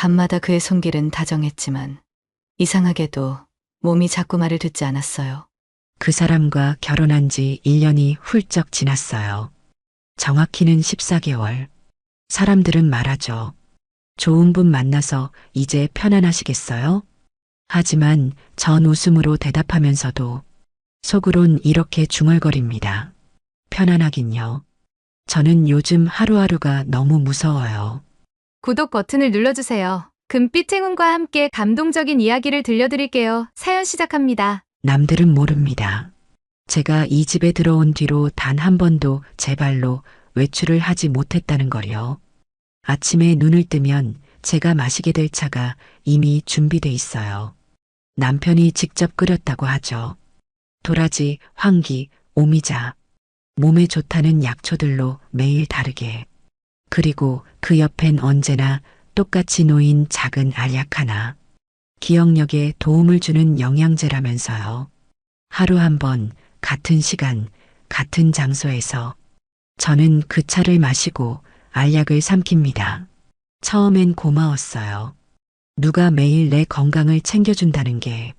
밤마다 그의 손길은 다정했지만 이상하게도 몸이 자꾸 말을 듣지 않았어요. 그 사람과 결혼한 지 1년이 훌쩍 지났어요. 정확히는 14개월. 사람들은 말하죠. 좋은 분 만나서 이제 편안하시겠어요? 하지만 전 웃음으로 대답하면서도 속으론 이렇게 중얼거립니다. 편안하긴요. 저는 요즘 하루하루가 너무 무서워요. 구독 버튼을 눌러주세요. 금빛 행운과 함께 감동적인 이야기를 들려드릴게요. 사연 시작합니다. 남들은 모릅니다. 제가 이 집에 들어온 뒤로 단 한 번도 제 발로 외출을 하지 못했다는 걸요. 아침에 눈을 뜨면 제가 마시게 될 차가 이미 준비돼 있어요. 남편이 직접 끓였다고 하죠. 도라지, 황기, 오미자, 몸에 좋다는 약초들로 매일 다르게. 그리고 그 옆엔 언제나 똑같이 놓인 작은 알약 하나. 기억력에 도움을 주는 영양제라면서요. 하루 한 번, 같은 시간, 같은 장소에서 저는 그 차를 마시고 알약을 삼킵니다. 처음엔 고마웠어요. 누가 매일 내 건강을 챙겨준다는 게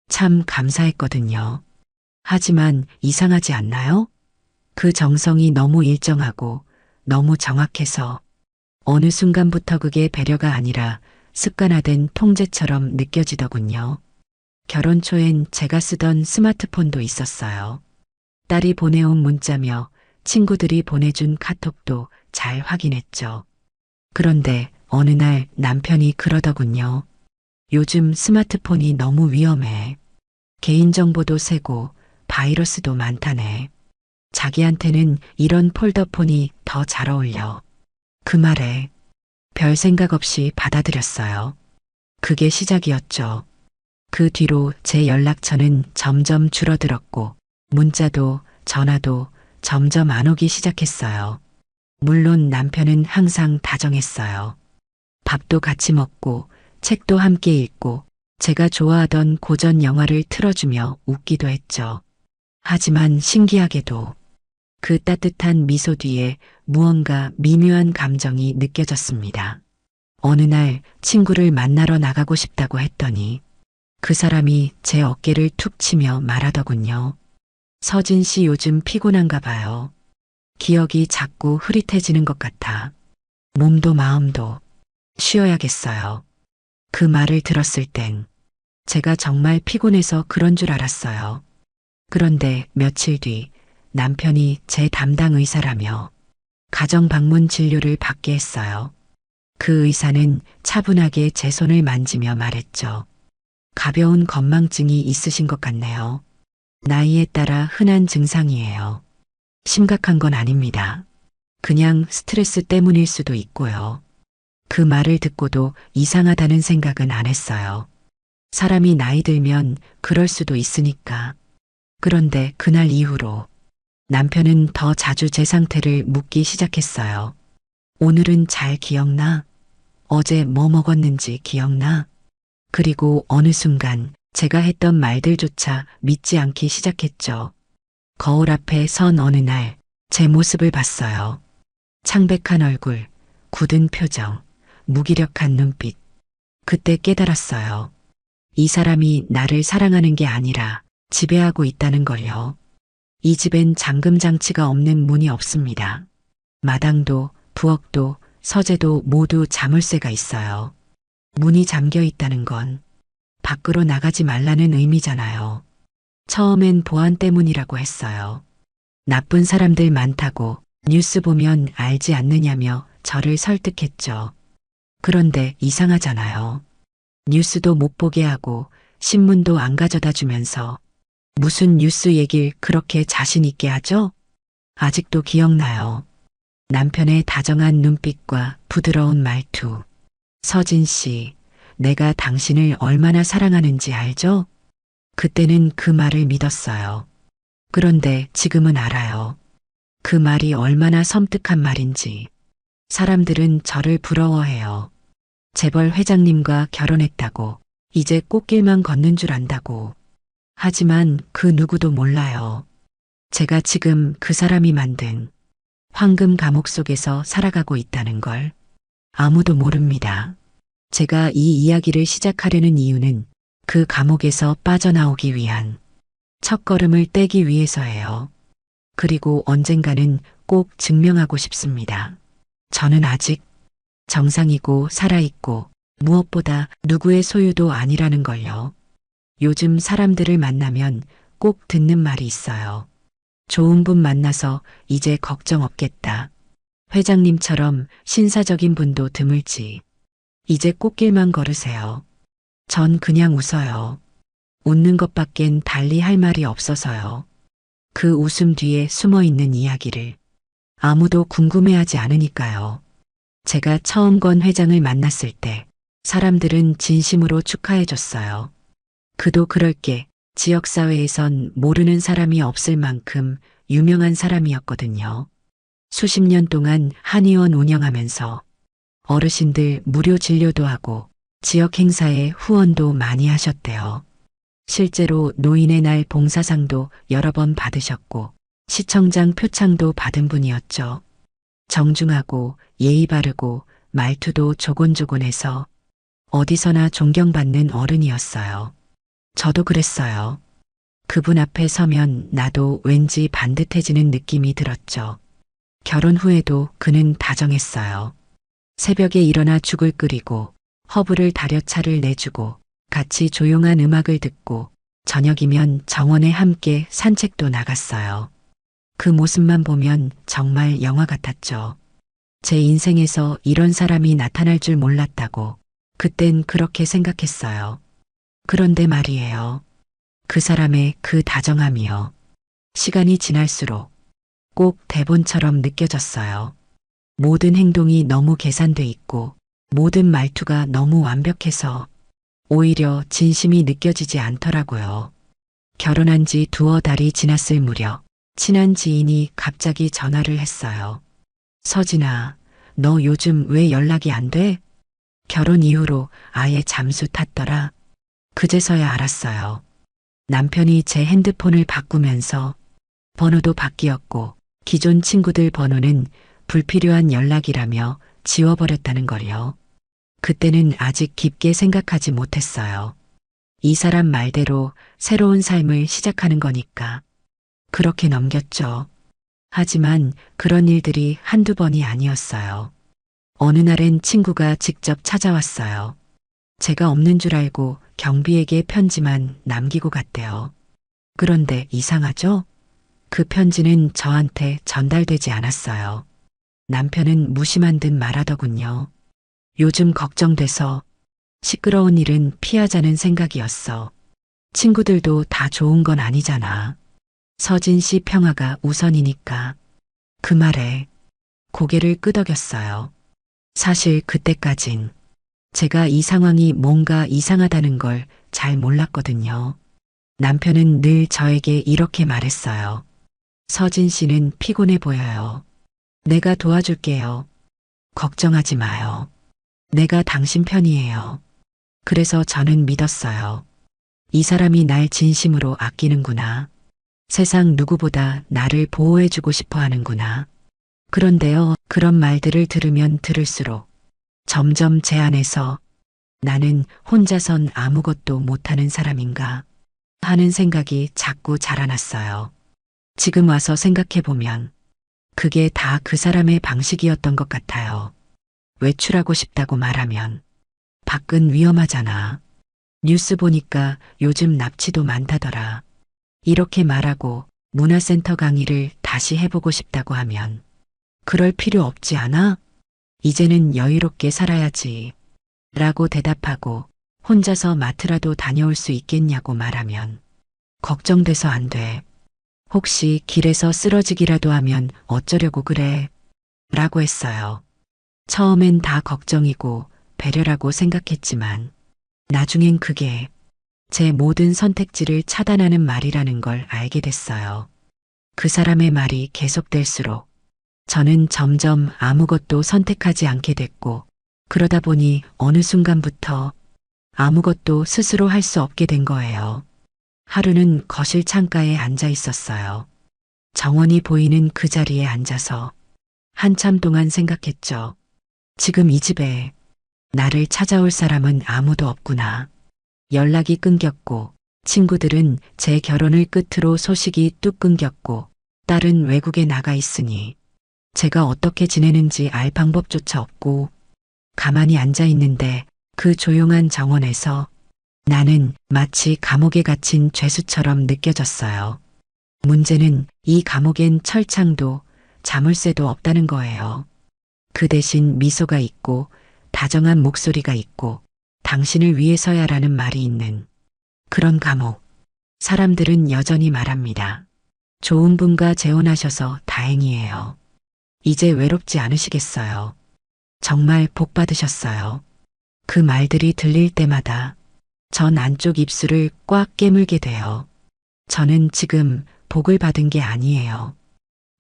참 감사했거든요. 하지만 이상하지 않나요? 그 정성이 너무 일정하고 너무 정확해서 어느 순간부터 그게 배려가 아니라 습관화된 통제처럼 느껴지더군요. 결혼 초엔 제가 쓰던 스마트폰도 있었어요. 딸이 보내온 문자며 친구들이 보내준 카톡도 잘 확인했죠. 그런데 어느 날 남편이 그러더군요. 요즘 스마트폰이 너무 위험해. 개인정보도 새고 바이러스도 많다네. 자기한테는 이런 폴더폰이 더 잘 어울려. 그 말에 별 생각 없이 받아들였어요. 그게 시작이었죠. 그 뒤로 제 연락처는 점점 줄어들었고 문자도 전화도 점점 안 오기 시작했어요. 물론 남편은 항상 다정했어요. 밥도 같이 먹고 책도 함께 읽고 제가 좋아하던 고전 영화를 틀어주며 웃기도 했죠. 하지만 신기하게도 그 따뜻한 미소 뒤에 무언가 미묘한 감정이 느껴졌습니다. 어느 날 친구를 만나러 나가고 싶다고 했더니 그 사람이 제 어깨를 툭 치며 말하더군요. 서진 씨 요즘 피곤한가 봐요. 기억이 자꾸 흐릿해지는 것 같아. 몸도 마음도 쉬어야겠어요. 그 말을 들었을 땐 제가 정말 피곤해서 그런 줄 알았어요. 그런데 며칠 뒤 남편이 제 담당 의사라며 가정 방문 진료를 받게 했어요. 그 의사는 차분하게 제 손을 만지며 말했죠. 가벼운 건망증이 있으신 것 같네요. 나이에 따라 흔한 증상이에요. 심각한 건 아닙니다. 그냥 스트레스 때문일 수도 있고요. 그 말을 듣고도 이상하다는 생각은 안 했어요. 사람이 나이 들면 그럴 수도 있으니까. 그런데 그날 이후로 남편은 더 자주 제 상태를 묻기 시작했어요. 오늘은 잘 기억나? 어제 뭐 먹었는지 기억나? 그리고 어느 순간 제가 했던 말들조차 믿지 않기 시작했죠. 거울 앞에 선 어느 날 제 모습을 봤어요. 창백한 얼굴, 굳은 표정, 무기력한 눈빛. 그때 깨달았어요. 이 사람이 나를 사랑하는 게 아니라 지배하고 있다는 걸요. 이 집엔 잠금 장치가 없는 문이 없습니다. 마당도, 부엌도, 서재도 모두 자물쇠가 있어요. 문이 잠겨 있다는 건 밖으로 나가지 말라는 의미잖아요. 처음엔 보안 때문이라고 했어요. 나쁜 사람들 많다고 뉴스 보면 알지 않느냐며 저를 설득했죠. 그런데 이상하잖아요. 뉴스도 못 보게 하고 신문도 안 가져다 주면서 무슨 뉴스 얘길 그렇게 자신 있게 하죠? 아직도 기억나요. 남편의 다정한 눈빛과 부드러운 말투. 서진 씨, 내가 당신을 얼마나 사랑하는지 알죠? 그때는 그 말을 믿었어요. 그런데 지금은 알아요. 그 말이 얼마나 섬뜩한 말인지. 사람들은 저를 부러워해요. 재벌 회장님과 결혼했다고, 이제 꽃길만 걷는 줄 안다고. 하지만 그 누구도 몰라요. 제가 지금 그 사람이 만든 황금 감옥 속에서 살아가고 있다는 걸 아무도 모릅니다. 제가 이 이야기를 시작하려는 이유는 그 감옥에서 빠져나오기 위한 첫걸음을 떼기 위해서예요. 그리고 언젠가는 꼭 증명하고 싶습니다. 저는 아직 정상이고 살아있고 무엇보다 누구의 소유도 아니라는 걸요. 요즘 사람들을 만나면 꼭 듣는 말이 있어요. 좋은 분 만나서 이제 걱정 없겠다. 회장님처럼 신사적인 분도 드물지. 이제 꽃길만 걸으세요. 전 그냥 웃어요. 웃는 것밖엔 달리 할 말이 없어서요. 그 웃음 뒤에 숨어 있는 이야기를 아무도 궁금해하지 않으니까요. 제가 처음 건 회장을 만났을 때 사람들은 진심으로 축하해줬어요. 그도 그럴 게 지역사회에선 모르는 사람이 없을 만큼 유명한 사람이었거든요. 수십 년 동안 한의원 운영하면서 어르신들 무료 진료도 하고 지역 행사에 후원도 많이 하셨대요. 실제로 노인의 날 봉사상도 여러 번 받으셨고 시청장 표창도 받은 분이었죠. 정중하고 예의 바르고 말투도 조곤조곤해서 어디서나 존경받는 어른이었어요. 저도 그랬어요. 그분 앞에 서면 나도 왠지 반듯해지는 느낌이 들었죠. 결혼 후에도 그는 다정했어요. 새벽에 일어나 죽을 끓이고 허브를 달여 차를 내주고 같이 조용한 음악을 듣고 저녁이면 정원에 함께 산책도 나갔어요. 그 모습만 보면 정말 영화 같았죠. 제 인생에서 이런 사람이 나타날 줄 몰랐다고 그땐 그렇게 생각했어요. 그런데 말이에요. 그 사람의 그 다정함이요. 시간이 지날수록 꼭 대본처럼 느껴졌어요. 모든 행동이 너무 계산돼 있고 모든 말투가 너무 완벽해서 오히려 진심이 느껴지지 않더라고요. 결혼한 지 두어 달이 지났을 무렵 친한 지인이 갑자기 전화를 했어요. 서진아, 너 요즘 왜 연락이 안 돼? 결혼 이후로 아예 잠수 탔더라. 그제서야 알았어요. 남편이 제 핸드폰을 바꾸면서 번호도 바뀌었고 기존 친구들 번호는 불필요한 연락이라며 지워버렸다는 걸요. 그때는 아직 깊게 생각하지 못했어요. 이 사람 말대로 새로운 삶을 시작하는 거니까. 그렇게 넘겼죠. 하지만 그런 일들이 한두 번이 아니었어요. 어느 날엔 친구가 직접 찾아왔어요. 제가 없는 줄 알고 경비에게 편지만 남기고 갔대요. 그런데 이상하죠? 그 편지는 저한테 전달되지 않았어요. 남편은 무심한 듯 말하더군요. 요즘 걱정돼서 시끄러운 일은 피하자는 생각이었어. 친구들도 다 좋은 건 아니잖아. 서진 씨 평화가 우선이니까. 그 말에 고개를 끄덕였어요. 사실 그때까진 제가 이 상황이 뭔가 이상하다는 걸 잘 몰랐거든요. 남편은 늘 저에게 이렇게 말했어요. 서진 씨는 피곤해 보여요. 내가 도와줄게요. 걱정하지 마요. 내가 당신 편이에요. 그래서 저는 믿었어요. 이 사람이 날 진심으로 아끼는구나. 세상 누구보다 나를 보호해주고 싶어 하는구나. 그런데요, 그런 말들을 들으면 들을수록 점점 제 안에서 나는 혼자선 아무것도 못하는 사람인가 하는 생각이 자꾸 자라났어요. 지금 와서 생각해보면 그게 다 그 사람의 방식이었던 것 같아요. 외출하고 싶다고 말하면 밖은 위험하잖아. 뉴스 보니까 요즘 납치도 많다더라. 이렇게 말하고 문화센터 강의를 다시 해보고 싶다고 하면 그럴 필요 없지 않아? 이제는 여유롭게 살아야지. 라고 대답하고 혼자서 마트라도 다녀올 수 있겠냐고 말하면 걱정돼서 안 돼. 혹시 길에서 쓰러지기라도 하면 어쩌려고 그래? 라고 했어요. 처음엔 다 걱정이고 배려라고 생각했지만 나중엔 그게 제 모든 선택지를 차단하는 말이라는 걸 알게 됐어요. 그 사람의 말이 계속될수록 저는 점점 아무것도 선택하지 않게 됐고 그러다 보니 어느 순간부터 아무것도 스스로 할 수 없게 된 거예요. 하루는 거실 창가에 앉아 있었어요. 정원이 보이는 그 자리에 앉아서 한참 동안 생각했죠. 지금 이 집에 나를 찾아올 사람은 아무도 없구나. 연락이 끊겼고, 친구들은 제 결혼을 끝으로 소식이 뚝 끊겼고, 딸은 외국에 나가 있으니, 제가 어떻게 지내는지 알 방법조차 없고, 가만히 앉아 있는데 그 조용한 정원에서 나는 마치 감옥에 갇힌 죄수처럼 느껴졌어요. 문제는 이 감옥엔 철창도 자물쇠도 없다는 거예요. 그 대신 미소가 있고 다정한 목소리가 있고 당신을 위해서야라는 말이 있는 그런 감옥. 사람들은 여전히 말합니다. 좋은 분과 재혼하셔서 다행이에요. 이제 외롭지 않으시겠어요. 정말 복 받으셨어요. 그 말들이 들릴 때마다 전 안쪽 입술을 꽉 깨물게 돼요. 저는 지금 복을 받은 게 아니에요.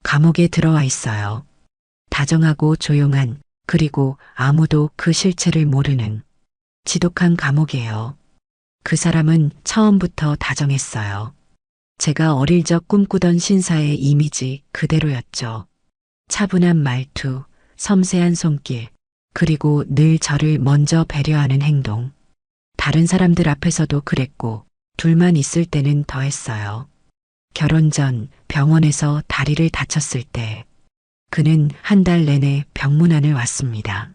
감옥에 들어와 있어요. 다정하고 조용한, 그리고 아무도 그 실체를 모르는 지독한 감옥이에요. 그 사람은 처음부터 다정했어요. 제가 어릴 적 꿈꾸던 신사의 이미지 그대로였죠. 차분한 말투, 섬세한 손길, 그리고 늘 저를 먼저 배려하는 행동. 다른 사람들 앞에서도 그랬고, 둘만 있을 때는 더했어요. 결혼 전 병원에서 다리를 다쳤을 때, 그는 한 달 내내 병문안을 왔습니다.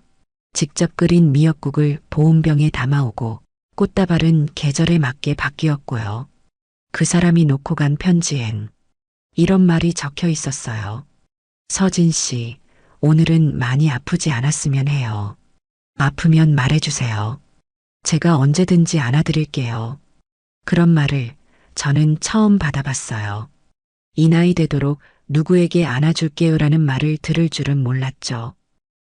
직접 끓인 미역국을 보온병에 담아오고, 꽃다발은 계절에 맞게 바뀌었고요. 그 사람이 놓고 간 편지엔 이런 말이 적혀 있었어요. 서진 씨, 오늘은 많이 아프지 않았으면 해요. 아프면 말해주세요. 제가 언제든지 안아드릴게요. 그런 말을 저는 처음 받아봤어요. 이 나이 되도록 누구에게 안아줄게요라는 말을 들을 줄은 몰랐죠.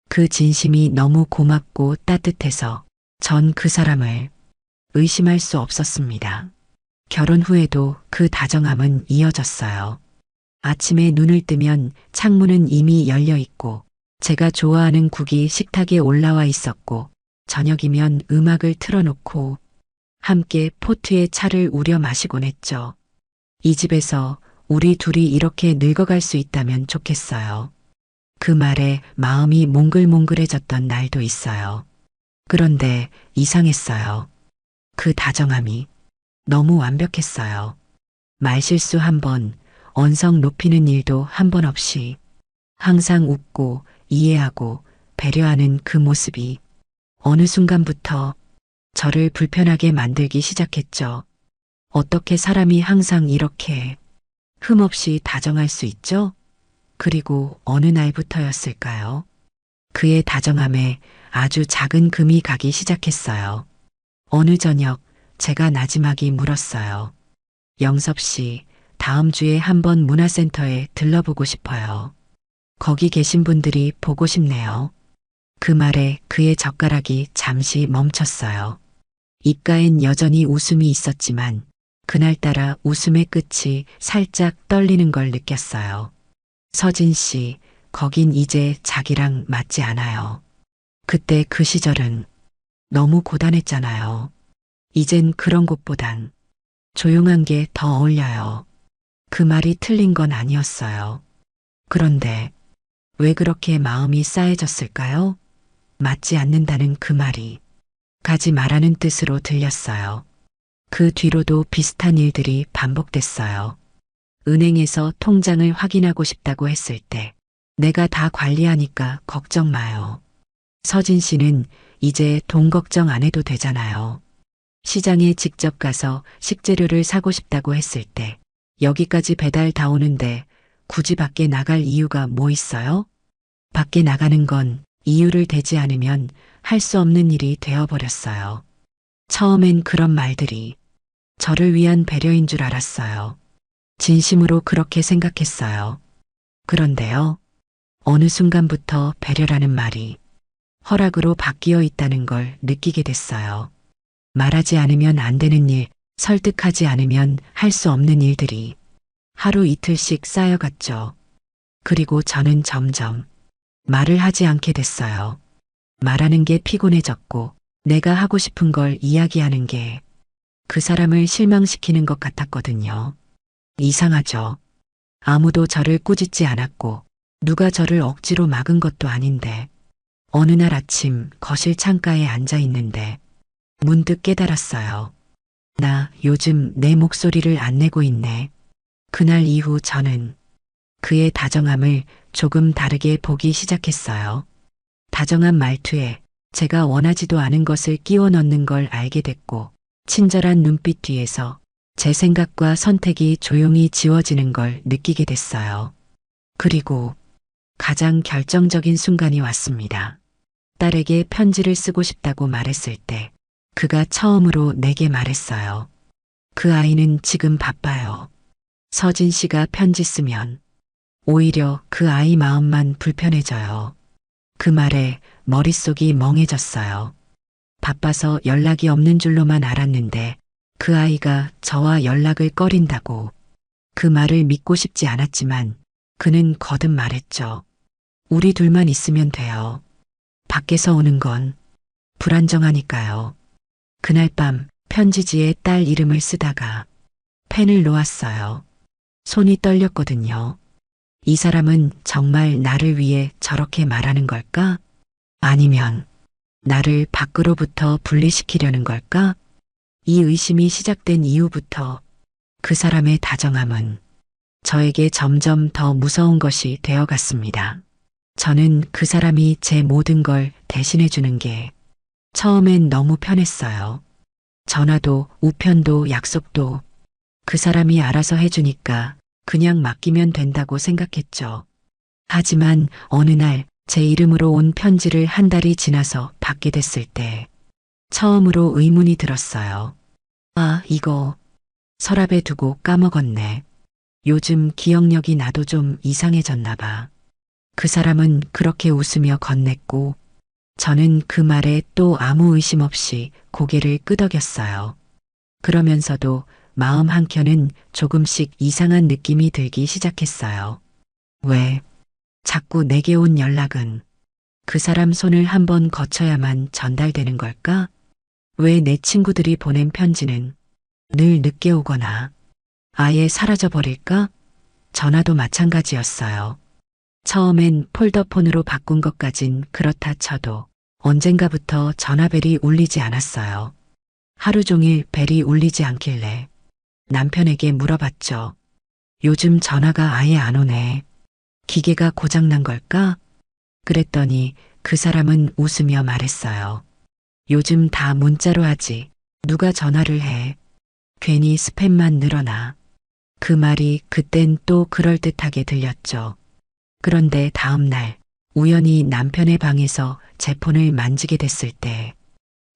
그 진심이 너무 고맙고 따뜻해서 전 그 사람을 의심할 수 없었습니다. 결혼 후에도 그 다정함은 이어졌어요. 아침에 눈을 뜨면 창문은 이미 열려 있고 제가 좋아하는 국이 식탁에 올라와 있었고 저녁이면 음악을 틀어놓고 함께 포트에 차를 우려 마시곤 했죠. 이 집에서 우리 둘이 이렇게 늙어갈 수 있다면 좋겠어요. 그 말에 마음이 몽글몽글해졌던 날도 있어요. 그런데 이상했어요. 그 다정함이 너무 완벽했어요. 말실수 한 번, 언성 높이는 일도 한 번 없이 항상 웃고 이해하고 배려하는 그 모습이 어느 순간부터 저를 불편하게 만들기 시작했죠. 어떻게 사람이 항상 이렇게 흠없이 다정할 수 있죠? 그리고 어느 날부터였을까요? 그의 다정함에 아주 작은 금이 가기 시작했어요. 어느 저녁 제가 나지막이 물었어요. 영섭 씨, 다음 주에 한번 문화센터에 들러보고 싶어요. 거기 계신 분들이 보고 싶네요. 그 말에 그의 젓가락이 잠시 멈췄어요. 입가엔 여전히 웃음이 있었지만 그날따라 웃음의 끝이 살짝 떨리는 걸 느꼈어요. 서진 씨, 거긴 이제 자기랑 맞지 않아요. 그때 그 시절은 너무 고단했잖아요. 이젠 그런 곳보단 조용한 게 더 어울려요. 그 말이 틀린 건 아니었어요. 그런데 왜 그렇게 마음이 싸해졌을까요? 맞지 않는다는 그 말이 가지 말라는 뜻으로 들렸어요. 그 뒤로도 비슷한 일들이 반복됐어요. 은행에서 통장을 확인하고 싶다고 했을 때 내가 다 관리하니까 걱정 마요. 서진 씨는 이제 돈 걱정 안 해도 되잖아요. 시장에 직접 가서 식재료를 사고 싶다고 했을 때 여기까지 배달 다 오는데 굳이 밖에 나갈 이유가 뭐 있어요? 밖에 나가는 건 이유를 대지 않으면 할 수 없는 일이 되어버렸어요. 처음엔 그런 말들이 저를 위한 배려인 줄 알았어요. 진심으로 그렇게 생각했어요. 그런데요, 어느 순간부터 배려라는 말이 허락으로 바뀌어 있다는 걸 느끼게 됐어요. 말하지 않으면 안 되는 일, 설득하지 않으면 할 수 없는 일들이 하루 이틀씩 쌓여갔죠. 그리고 저는 점점 말을 하지 않게 됐어요. 말하는 게 피곤해졌고 내가 하고 싶은 걸 이야기하는 게 그 사람을 실망시키는 것 같았거든요. 이상하죠. 아무도 저를 꾸짖지 않았고 누가 저를 억지로 막은 것도 아닌데 어느 날 아침 거실 창가에 앉아 있는데 문득 깨달았어요. 나 요즘 내 목소리를 안 내고 있네. 그날 이후 저는 그의 다정함을 조금 다르게 보기 시작했어요. 다정한 말투에 제가 원하지도 않은 것을 끼워 넣는 걸 알게 됐고, 친절한 눈빛 뒤에서 제 생각과 선택이 조용히 지워지는 걸 느끼게 됐어요. 그리고 가장 결정적인 순간이 왔습니다. 딸에게 편지를 쓰고 싶다고 말했을 때 그가 처음으로 내게 말했어요. 그 아이는 지금 바빠요. 서진 씨가 편지 쓰면 오히려 그 아이 마음만 불편해져요. 그 말에 머릿속이 멍해졌어요. 바빠서 연락이 없는 줄로만 알았는데 그 아이가 저와 연락을 꺼린다고. 그 말을 믿고 싶지 않았지만 그는 거듭 말했죠. 우리 둘만 있으면 돼요. 밖에서 오는 건 불안정하니까요. 그날 밤 편지지에 딸 이름을 쓰다가 펜을 놓았어요. 손이 떨렸거든요. 이 사람은 정말 나를 위해 저렇게 말하는 걸까? 아니면 나를 밖으로부터 분리시키려는 걸까? 이 의심이 시작된 이후부터 그 사람의 다정함은 저에게 점점 더 무서운 것이 되어갔습니다. 저는 그 사람이 제 모든 걸 대신해 주는 게 처음엔 너무 편했어요. 전화도 우편도 약속도 그 사람이 알아서 해주니까 그냥 맡기면 된다고 생각했죠. 하지만 어느 날 제 이름으로 온 편지를 한 달이 지나서 받게 됐을 때 처음으로 의문이 들었어요. 아, 이거 서랍에 두고 까먹었네. 요즘 기억력이 나도 좀 이상해졌나 봐. 그 사람은 그렇게 웃으며 건넸고 저는 그 말에 또 아무 의심 없이 고개를 끄덕였어요. 그러면서도 마음 한켠은 조금씩 이상한 느낌이 들기 시작했어요. 왜 자꾸 내게 온 연락은 그 사람 손을 한번 거쳐야만 전달되는 걸까? 왜 내 친구들이 보낸 편지는 늘 늦게 오거나 아예 사라져버릴까? 전화도 마찬가지였어요. 처음엔 폴더폰으로 바꾼 것까진 그렇다 쳐도 언젠가부터 전화벨이 울리지 않았어요. 하루 종일 벨이 울리지 않길래 남편에게 물어봤죠. 요즘 전화가 아예 안 오네. 기계가 고장난 걸까? 그랬더니 그 사람은 웃으며 말했어요. 요즘 다 문자로 하지. 누가 전화를 해. 괜히 스팸만 늘어나. 그 말이 그땐 또 그럴듯하게 들렸죠. 그런데 다음 날 우연히 남편의 방에서 제 폰을 만지게 됐을 때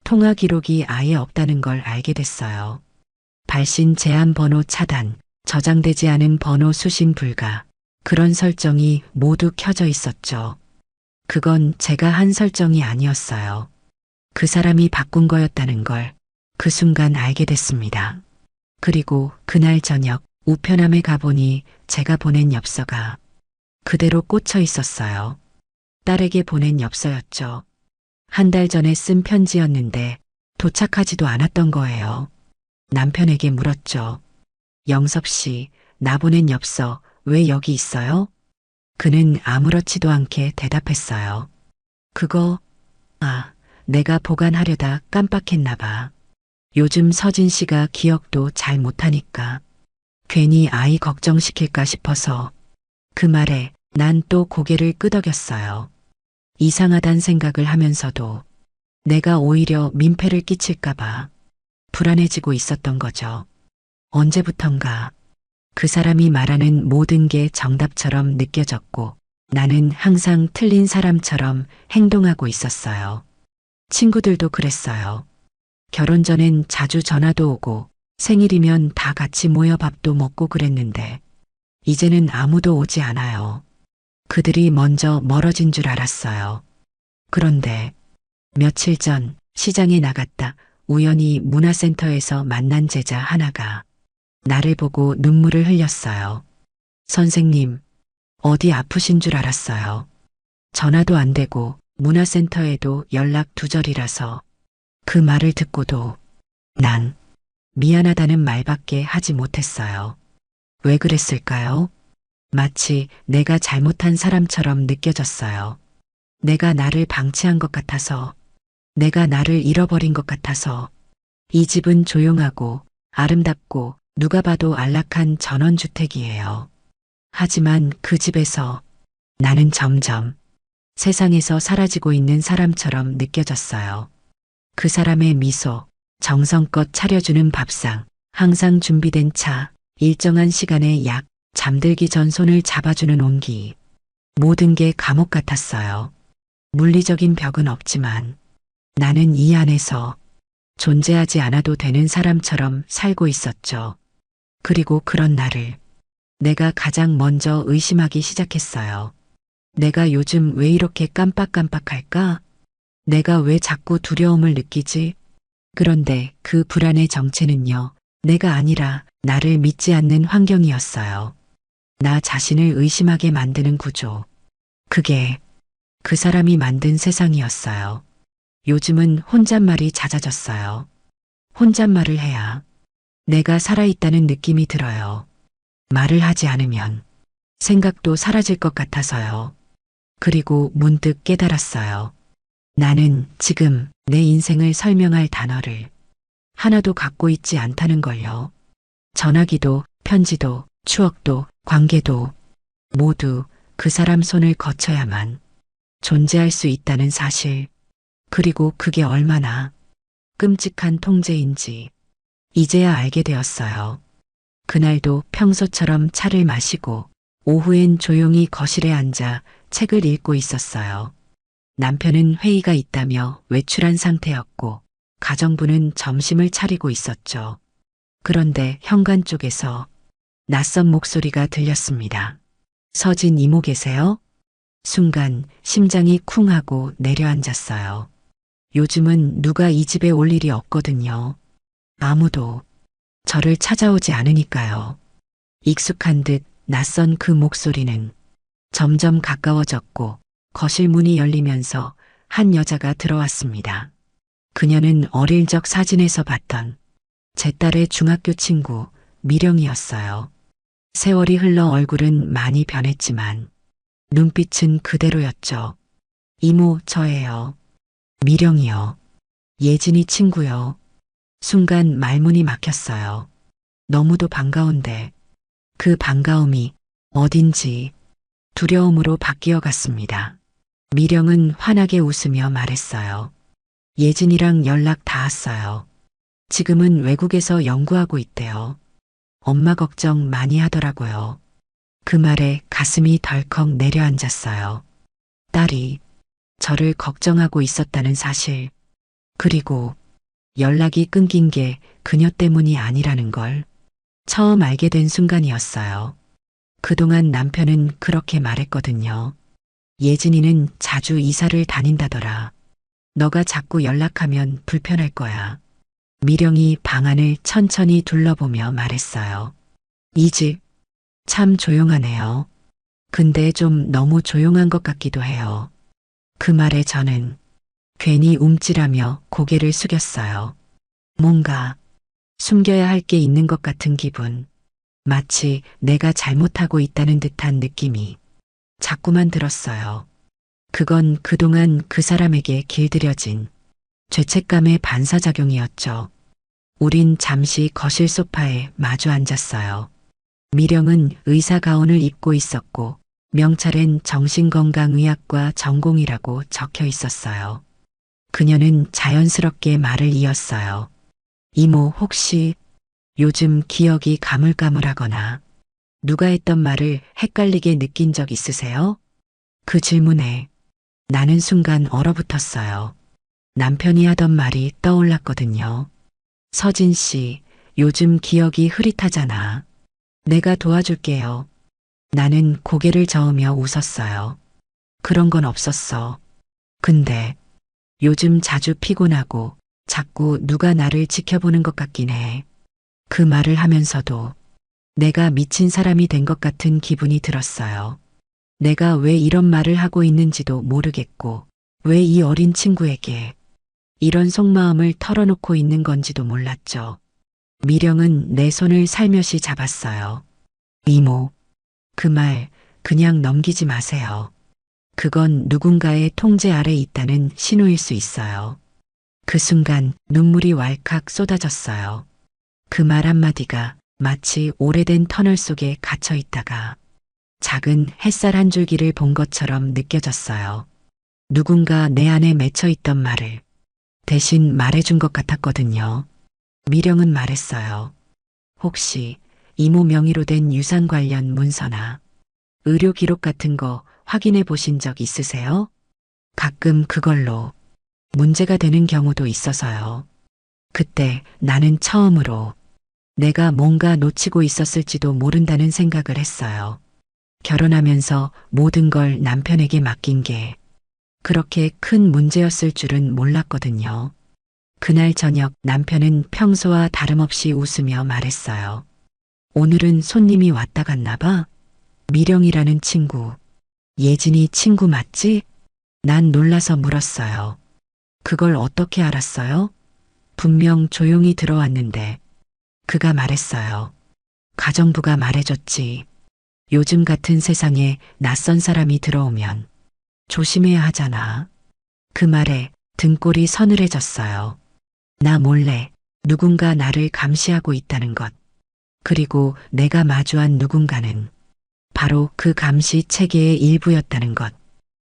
통화 기록이 아예 없다는 걸 알게 됐어요. 발신 제한 번호 차단, 저장되지 않은 번호 수신 불가, 그런 설정이 모두 켜져 있었죠. 그건 제가 한 설정이 아니었어요. 그 사람이 바꾼 거였다는 걸 그 순간 알게 됐습니다. 그리고 그날 저녁 우편함에 가보니 제가 보낸 엽서가 그대로 꽂혀 있었어요. 딸에게 보낸 엽서였죠. 한 달 전에 쓴 편지였는데 도착하지도 않았던 거예요. 남편에게 물었죠. 영섭 씨, 나 보낸 엽서 왜 여기 있어요? 그는 아무렇지도 않게 대답했어요. 그거, 내가 보관하려다 깜빡했나 봐. 요즘 서진 씨가 기억도 잘 못하니까 괜히 아이 걱정시킬까 싶어서. 그 말에 난 또 고개를 끄덕였어요. 이상하단 생각을 하면서도 내가 오히려 민폐를 끼칠까 봐 불안해지고 있었던 거죠. 언제부턴가 그 사람이 말하는 모든 게 정답처럼 느껴졌고 나는 항상 틀린 사람처럼 행동하고 있었어요. 친구들도 그랬어요. 결혼 전엔 자주 전화도 오고 생일이면 다 같이 모여 밥도 먹고 그랬는데 이제는 아무도 오지 않아요. 그들이 먼저 멀어진 줄 알았어요. 그런데 며칠 전 시장에 나갔다 우연히 문화센터에서 만난 제자 하나가 나를 보고 눈물을 흘렸어요. 선생님, 어디 아프신 줄 알았어요. 전화도 안 되고 문화센터에도 연락 두절이라서. 그 말을 듣고도 난 미안하다는 말밖에 하지 못했어요. 왜 그랬을까요? 마치 내가 잘못한 사람처럼 느껴졌어요. 내가 나를 방치한 것 같아서, 내가 나를 잃어버린 것 같아서. 이 집은 조용하고 아름답고 누가 봐도 안락한 전원주택이에요. 하지만 그 집에서 나는 점점 세상에서 사라지고 있는 사람처럼 느껴졌어요. 그 사람의 미소, 정성껏 차려주는 밥상, 항상 준비된 차, 일정한 시간에 약, 잠들기 전 손을 잡아주는 온기. 모든 게 감옥 같았어요. 물리적인 벽은 없지만 나는 이 안에서 존재하지 않아도 되는 사람처럼 살고 있었죠. 그리고 그런 나를 내가 가장 먼저 의심하기 시작했어요. 내가 요즘 왜 이렇게 깜빡깜빡할까? 내가 왜 자꾸 두려움을 느끼지? 그런데 그 불안의 정체는요, 내가 아니라 나를 믿지 않는 환경이었어요. 나 자신을 의심하게 만드는 구조. 그게 그 사람이 만든 세상이었어요. 요즘은 혼잣말이 잦아졌어요. 혼잣말을 해야 내가 살아있다는 느낌이 들어요. 말을 하지 않으면 생각도 사라질 것 같아서요. 그리고 문득 깨달았어요. 나는 지금 내 인생을 설명할 단어를 하나도 갖고 있지 않다는 걸요. 전화기도, 편지도, 추억도, 관계도 모두 그 사람 손을 거쳐야만 존재할 수 있다는 사실. 그리고 그게 얼마나 끔찍한 통제인지 이제야 알게 되었어요. 그날도 평소처럼 차를 마시고 오후엔 조용히 거실에 앉아 책을 읽고 있었어요. 남편은 회의가 있다며 외출한 상태였고 가정부는 점심을 차리고 있었죠. 그런데 현관 쪽에서 낯선 목소리가 들렸습니다. 서진 이모 계세요? 순간 심장이 쿵 하고 내려앉았어요. 요즘은 누가 이 집에 올 일이 없거든요. 아무도 저를 찾아오지 않으니까요. 익숙한 듯 낯선 그 목소리는 점점 가까워졌고 거실 문이 열리면서 한 여자가 들어왔습니다. 그녀는 어릴 적 사진에서 봤던 제 딸의 중학교 친구 미령이었어요. 세월이 흘러 얼굴은 많이 변했지만 눈빛은 그대로였죠. 이모, 저예요. 미령이요. 예진이 친구요. 순간 말문이 막혔어요. 너무도 반가운데 그 반가움이 어딘지 두려움으로 바뀌어 갔습니다. 미령은 환하게 웃으며 말했어요. 예진이랑 연락 닿았어요. 지금은 외국에서 연구하고 있대요. 엄마 걱정 많이 하더라고요. 그 말에 가슴이 덜컥 내려앉았어요. 딸이 저를 걱정하고 있었다는 사실, 그리고 연락이 끊긴 게 그녀 때문이 아니라는 걸 처음 알게 된 순간이었어요. 그동안 남편은 그렇게 말했거든요. 예진이는 자주 이사를 다닌다더라. 너가 자꾸 연락하면 불편할 거야. 미령이 방안을 천천히 둘러보며 말했어요. 이 집 참 조용하네요. 근데 좀 너무 조용한 것 같기도 해요. 그 말에 저는 괜히 움찔하며 고개를 숙였어요. 뭔가 숨겨야 할 게 있는 것 같은 기분. 마치 내가 잘못하고 있다는 듯한 느낌이 자꾸만 들었어요. 그건 그동안 그 사람에게 길들여진 죄책감의 반사작용이었죠. 우린 잠시 거실 소파에 마주 앉았어요. 미령은 의사 가운을 입고 있었고 명찰엔 정신건강의학과 전공이라고 적혀 있었어요. 그녀는 자연스럽게 말을 이었어요. 이모, 혹시 요즘 기억이 가물가물하거나 누가 했던 말을 헷갈리게 느낀 적 있으세요? 그 질문에 나는 순간 얼어붙었어요. 남편이 하던 말이 떠올랐거든요. 서진 씨, 요즘 기억이 흐릿하잖아. 내가 도와줄게요. 나는 고개를 저으며 웃었어요. 그런 건 없었어. 근데 요즘 자주 피곤하고 자꾸 누가 나를 지켜보는 것 같긴 해. 그 말을 하면서도 내가 미친 사람이 된 것 같은 기분이 들었어요. 내가 왜 이런 말을 하고 있는지도 모르겠고 왜 이 어린 친구에게 이런 속마음을 털어놓고 있는 건지도 몰랐죠. 미령은 내 손을 살며시 잡았어요. 이모, 그 말 그냥 넘기지 마세요. 그건 누군가의 통제 아래 있다는 신호일 수 있어요. 그 순간 눈물이 왈칵 쏟아졌어요. 그 말 한마디가 마치 오래된 터널 속에 갇혀 있다가 작은 햇살 한 줄기를 본 것처럼 느껴졌어요. 누군가 내 안에 맺혀 있던 말을 대신 말해준 것 같았거든요. 미령은 말했어요. 혹시 이모 명의로 된 유산 관련 문서나 의료 기록 같은 거 확인해 보신 적 있으세요? 가끔 그걸로 문제가 되는 경우도 있어서요. 그때 나는 처음으로 내가 뭔가 놓치고 있었을지도 모른다는 생각을 했어요. 결혼하면서 모든 걸 남편에게 맡긴 게 그렇게 큰 문제였을 줄은 몰랐거든요. 그날 저녁 남편은 평소와 다름없이 웃으며 말했어요. 오늘은 손님이 왔다 갔나 봐. 미령이라는 친구. 예진이 친구 맞지? 난 놀라서 물었어요. 그걸 어떻게 알았어요? 분명 조용히 들어왔는데 그가 말했어요. 가정부가 말해줬지. 요즘 같은 세상에 낯선 사람이 들어오면 조심해야 하잖아. 그 말에 등골이 서늘해졌어요. 나 몰래 누군가 나를 감시하고 있다는 것. 그리고 내가 마주한 누군가는 바로 그 감시 체계의 일부였다는 것.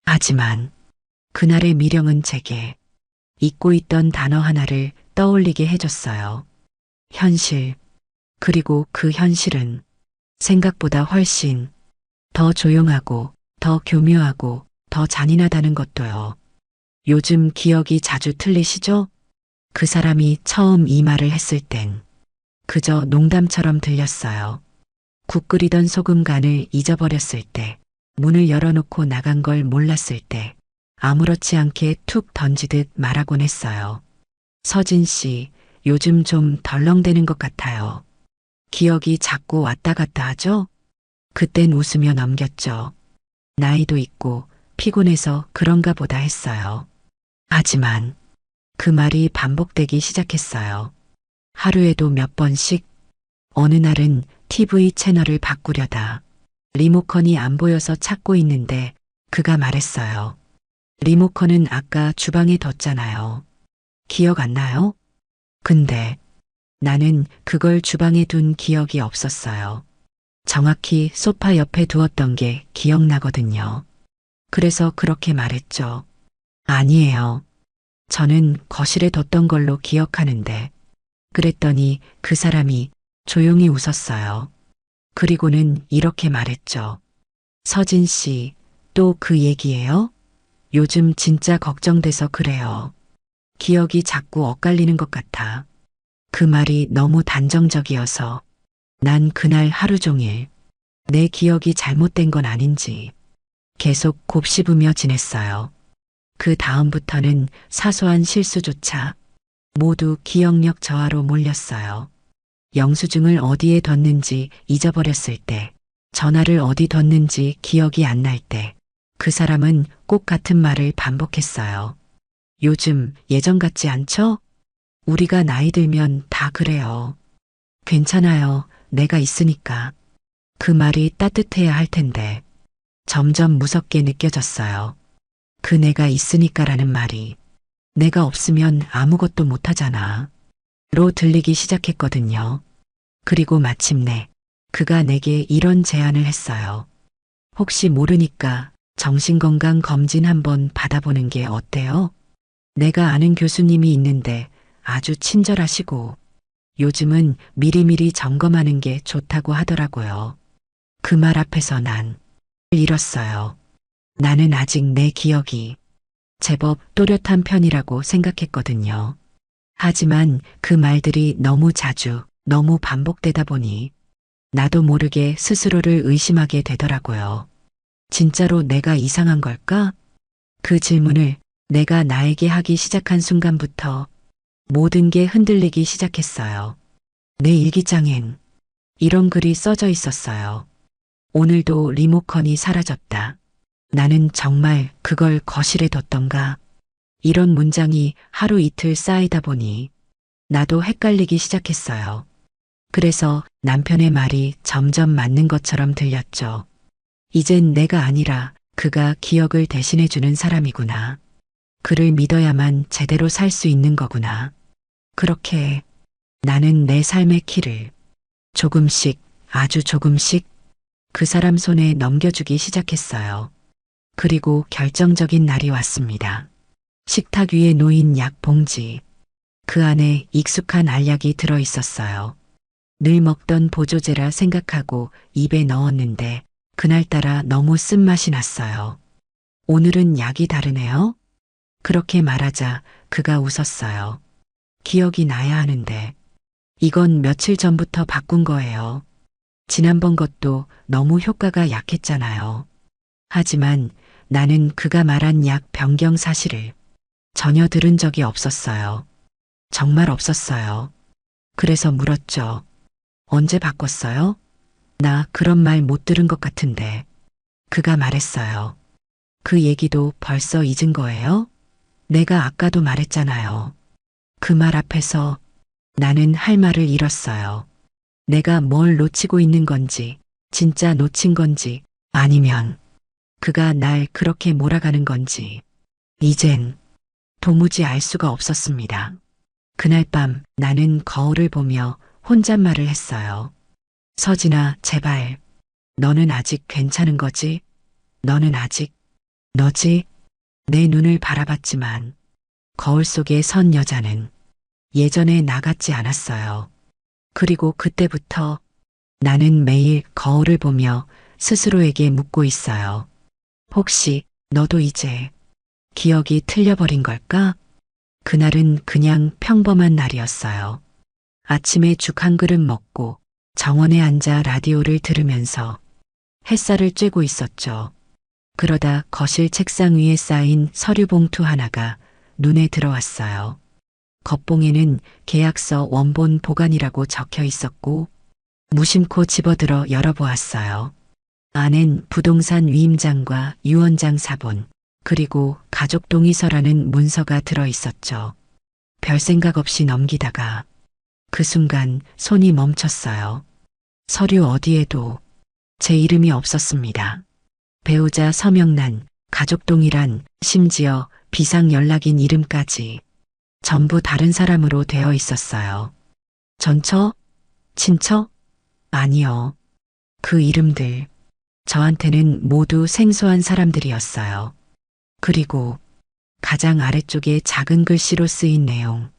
하지만 그날의 미령은 제게 잊고 있던 단어 하나를 떠올리게 해줬어요. 현실. 그리고 그 현실은 생각보다 훨씬 더 조용하고 더 교묘하고 더 잔인하다는 것도요. 요즘 기억이 자주 틀리시죠? 그 사람이 처음 이 말을 했을 땐 그저 농담처럼 들렸어요. 국 끓이던 소금 간을 잊어버렸을 때, 문을 열어놓고 나간 걸 몰랐을 때, 아무렇지 않게 툭 던지듯 말하곤 했어요. 서진 씨, 요즘 좀 덜렁대는 것 같아요. 기억이 자꾸 왔다 갔다 하죠? 그땐 웃으며 넘겼죠. 나이도 있고 피곤해서 그런가 보다 했어요. 하지만 그 말이 반복되기 시작했어요. 하루에도 몇 번씩. 어느 날은 TV 채널을 바꾸려다 리모컨이 안 보여서 찾고 있는데 그가 말했어요. 리모컨은 아까 주방에 뒀잖아요. 기억 안 나요? 근데 나는 그걸 주방에 둔 기억이 없었어요. 정확히 소파 옆에 두었던 게 기억나거든요. 그래서 그렇게 말했죠. 아니에요. 저는 거실에 뒀던 걸로 기억하는데. 그랬더니 그 사람이 조용히 웃었어요. 그리고는 이렇게 말했죠. 서진 씨, 또 그 얘기예요? 요즘 진짜 걱정돼서 그래요. 기억이 자꾸 엇갈리는 것 같아. 그 말이 너무 단정적이어서 난 그날 하루 종일 내 기억이 잘못된 건 아닌지 계속 곱씹으며 지냈어요. 그 다음부터는 사소한 실수조차 모두 기억력 저하로 몰렸어요. 영수증을 어디에 뒀는지 잊어버렸을 때, 전화를 어디 뒀는지 기억이 안 날 때, 그 사람은 꼭 같은 말을 반복했어요. 요즘 예전 같지 않죠? 우리가 나이 들면 다 그래요. 괜찮아요. 내가 있으니까. 그 말이 따뜻해야 할 텐데 점점 무섭게 느껴졌어요. 그 내가 있으니까라는 말이 내가 없으면 아무것도 못하잖아. 로 들리기 시작했거든요. 그리고 마침내 그가 내게 이런 제안을 했어요. 혹시 모르니까 정신건강 검진 한번 받아보는 게 어때요? 내가 아는 교수님이 있는데 아주 친절하시고 요즘은 미리미리 점검하는 게 좋다고 하더라고요. 그 말 앞에서 난 잃었어요. 나는 아직 내 기억이 제법 또렷한 편이라고 생각했거든요. 하지만 그 말들이 너무 자주, 너무 반복되다 보니 나도 모르게 스스로를 의심하게 되더라고요. 진짜로 내가 이상한 걸까? 그 질문을 내가 나에게 하기 시작한 순간부터 모든 게 흔들리기 시작했어요. 내 일기장엔 이런 글이 써져 있었어요. 오늘도 리모컨이 사라졌다. 나는 정말 그걸 거실에 뒀던가? 이런 문장이 하루 이틀 쌓이다 보니 나도 헷갈리기 시작했어요. 그래서 남편의 말이 점점 맞는 것처럼 들렸죠. 이젠 내가 아니라 그가 기억을 대신해주는 사람이구나. 그를 믿어야만 제대로 살 수 있는 거구나. 그렇게 나는 내 삶의 키를 조금씩, 아주 조금씩 그 사람 손에 넘겨주기 시작했어요. 그리고 결정적인 날이 왔습니다. 식탁 위에 놓인 약 봉지. 그 안에 익숙한 알약이 들어 있었어요. 늘 먹던 보조제라 생각하고 입에 넣었는데 그날따라 너무 쓴맛이 났어요. 오늘은 약이 다르네요? 그렇게 말하자 그가 웃었어요. 기억이 나야 하는데 이건 며칠 전부터 바꾼 거예요. 지난번 것도 너무 효과가 약했잖아요. 하지만 나는 그가 말한 약 변경 사실을 전혀 들은 적이 없었어요. 정말 없었어요. 그래서 물었죠. 언제 바꿨어요? 나 그런 말 못 들은 것 같은데. 그가 말했어요. 그 얘기도 벌써 잊은 거예요? 내가 아까도 말했잖아요. 그 말 앞에서 나는 할 말을 잃었어요. 내가 뭘 놓치고 있는 건지, 진짜 놓친 건지, 아니면 그가 날 그렇게 몰아가는 건지, 이젠 도무지 알 수가 없었습니다. 그날 밤 나는 거울을 보며 혼잣말을 했어요. 서진아, 제발. 너는 아직 괜찮은 거지? 너는 아직 너지? 내 눈을 바라봤지만 거울 속에 선 여자는 예전에 나 같지 않았어요. 그리고 그때부터 나는 매일 거울을 보며 스스로에게 묻고 있어요. 혹시 너도 이제 기억이 틀려버린 걸까? 그날은 그냥 평범한 날이었어요. 아침에 죽 한 그릇 먹고 정원에 앉아 라디오를 들으면서 햇살을 쬐고 있었죠. 그러다 거실 책상 위에 쌓인 서류 봉투 하나가 눈에 들어왔어요. 겉봉에는 계약서 원본 보관이라고 적혀 있었고 무심코 집어들어 열어보았어요. 안엔 부동산 위임장과 유언장 사본 그리고 가족 동의서라는 문서가 들어 있었죠. 별 생각 없이 넘기다가 그 순간 손이 멈췄어요. 서류 어디에도 제 이름이 없었습니다. 배우자 서명란, 가족 동의란, 심지어 비상 연락인 이름까지 전부 다른 사람으로 되어 있었어요. 전처? 친처? 아니요. 그 이름들, 저한테는 모두 생소한 사람들이었어요. 그리고 가장 아래쪽에 작은 글씨로 쓰인 내용.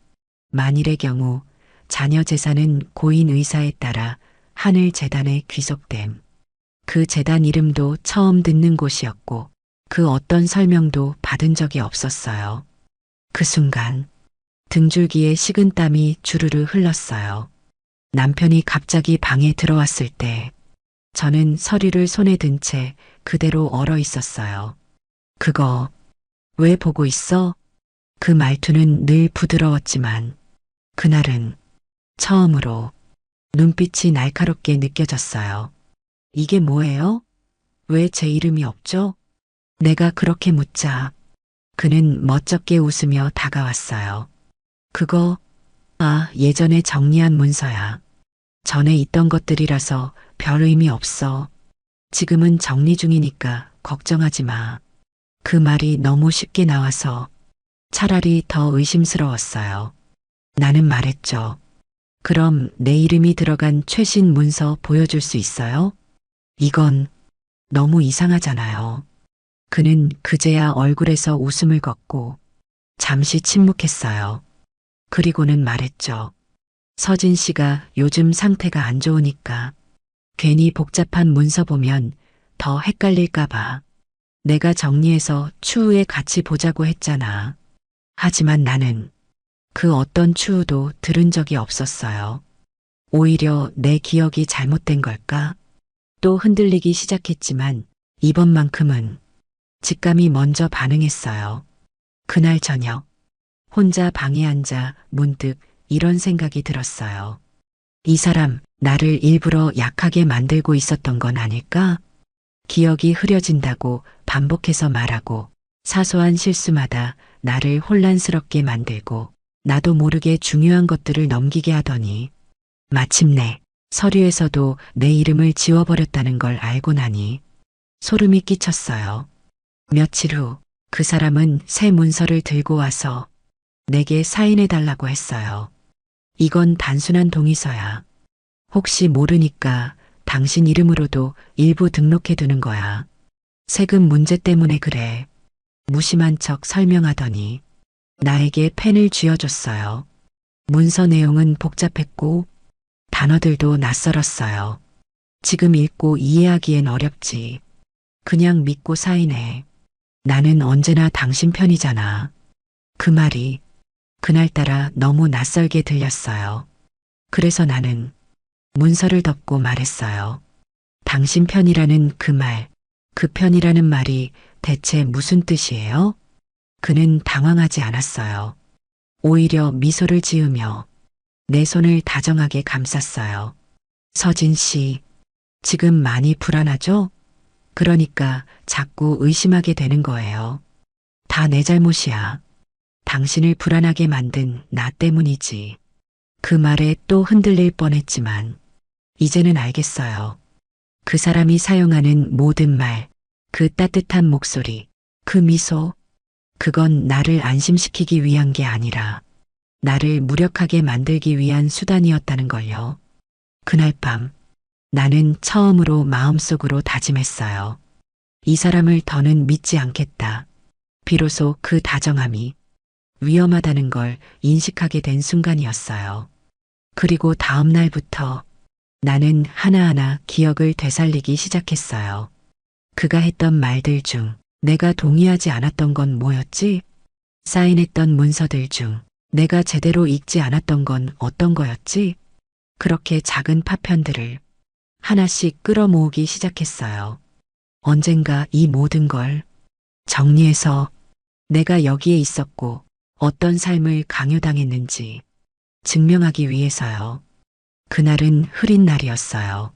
만일의 경우 자녀 재산은 고인 의사에 따라 하늘 재단에 귀속됨. 그 재단 이름도 처음 듣는 곳이었고 그 어떤 설명도 받은 적이 없었어요. 그 순간 등줄기에 식은땀이 주르르 흘렀어요. 남편이 갑자기 방에 들어왔을 때 저는 서류를 손에 든 채 그대로 얼어 있었어요. 그거 왜 보고 있어? 그 말투는 늘 부드러웠지만 그날은 처음으로 눈빛이 날카롭게 느껴졌어요. 이게 뭐예요? 왜 제 이름이 없죠? 내가 그렇게 묻자 그는 멋쩍게 웃으며 다가왔어요. 그거, 예전에 정리한 문서야. 전에 있던 것들이라서 별 의미 없어. 지금은 정리 중이니까 걱정하지 마. 그 말이 너무 쉽게 나와서 차라리 더 의심스러웠어요. 나는 말했죠. 그럼 내 이름이 들어간 최신 문서 보여줄 수 있어요? 이건 너무 이상하잖아요. 그는 그제야 얼굴에서 웃음을 걷고 잠시 침묵했어요. 그리고는 말했죠. 서진 씨가 요즘 상태가 안 좋으니까 괜히 복잡한 문서 보면 더 헷갈릴까봐 내가 정리해서 추후에 같이 보자고 했잖아. 하지만 나는 그 어떤 추후도 들은 적이 없었어요. 오히려 내 기억이 잘못된 걸까? 또 흔들리기 시작했지만 이번만큼은 직감이 먼저 반응했어요. 그날 저녁 혼자 방에 앉아 문득 이런 생각이 들었어요. 이 사람 나를 일부러 약하게 만들고 있었던 건 아닐까? 기억이 흐려진다고 반복해서 말하고 사소한 실수마다 나를 혼란스럽게 만들고 나도 모르게 중요한 것들을 넘기게 하더니 마침내 서류에서도 내 이름을 지워버렸다는 걸 알고 나니 소름이 끼쳤어요. 며칠 후 그 사람은 새 문서를 들고 와서 내게 사인해 달라고 했어요. 이건 단순한 동의서야. 혹시 모르니까 당신 이름으로도 일부 등록해 두는 거야. 세금 문제 때문에 그래. 무심한 척 설명하더니 나에게 펜을 쥐어줬어요. 문서 내용은 복잡했고 단어들도 낯설었어요. 지금 읽고 이해하기엔 어렵지. 그냥 믿고 사인해. 나는 언제나 당신 편이잖아. 그 말이 그날따라 너무 낯설게 들렸어요. 그래서 나는 문서를 덮고 말했어요. 당신 편이라는 그 말, 그 편이라는 말이 대체 무슨 뜻이에요? 그는 당황하지 않았어요. 오히려 미소를 지으며 내 손을 다정하게 감쌌어요. 서진 씨, 지금 많이 불안하죠? 그러니까 자꾸 의심하게 되는 거예요. 다 내 잘못이야. 당신을 불안하게 만든 나 때문이지. 그 말에 또 흔들릴 뻔했지만 이제는 알겠어요. 그 사람이 사용하는 모든 말, 그 따뜻한 목소리, 그 미소, 그건 나를 안심시키기 위한 게 아니라 나를 무력하게 만들기 위한 수단이었다는 걸요. 그날 밤 나는 처음으로 마음속으로 다짐했어요. 이 사람을 더는 믿지 않겠다. 비로소 그 다정함이 위험하다는 걸 인식하게 된 순간이었어요. 그리고 다음 날부터 나는 하나하나 기억을 되살리기 시작했어요. 그가 했던 말들 중 내가 동의하지 않았던 건 뭐였지? 사인했던 문서들 중 내가 제대로 읽지 않았던 건 어떤 거였지? 그렇게 작은 파편들을 하나씩 끌어모으기 시작했어요. 언젠가 이 모든 걸 정리해서 내가 여기에 있었고 어떤 삶을 강요당했는지 증명하기 위해서요. 그날은 흐린 날이었어요.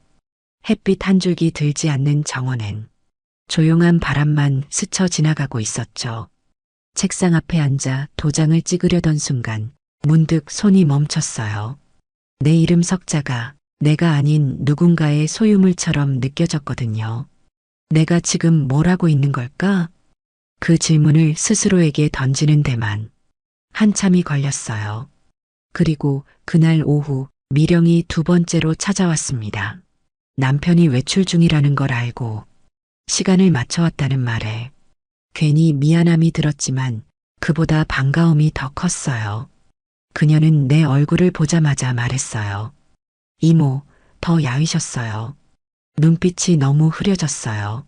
햇빛 한 줄기 들지 않는 정원엔 조용한 바람만 스쳐 지나가고 있었죠. 책상 앞에 앉아 도장을 찍으려던 순간 문득 손이 멈췄어요. 내 이름 석자가 내가 아닌 누군가의 소유물처럼 느껴졌거든요. 내가 지금 뭘 하고 있는 걸까? 그 질문을 스스로에게 던지는 데만 한참이 걸렸어요. 그리고 그날 오후 미령이 두 번째로 찾아왔습니다. 남편이 외출 중이라는 걸 알고 시간을 맞춰왔다는 말에 괜히 미안함이 들었지만 그보다 반가움이 더 컸어요. 그녀는 내 얼굴을 보자마자 말했어요. 이모, 더 야위셨어요. 눈빛이 너무 흐려졌어요.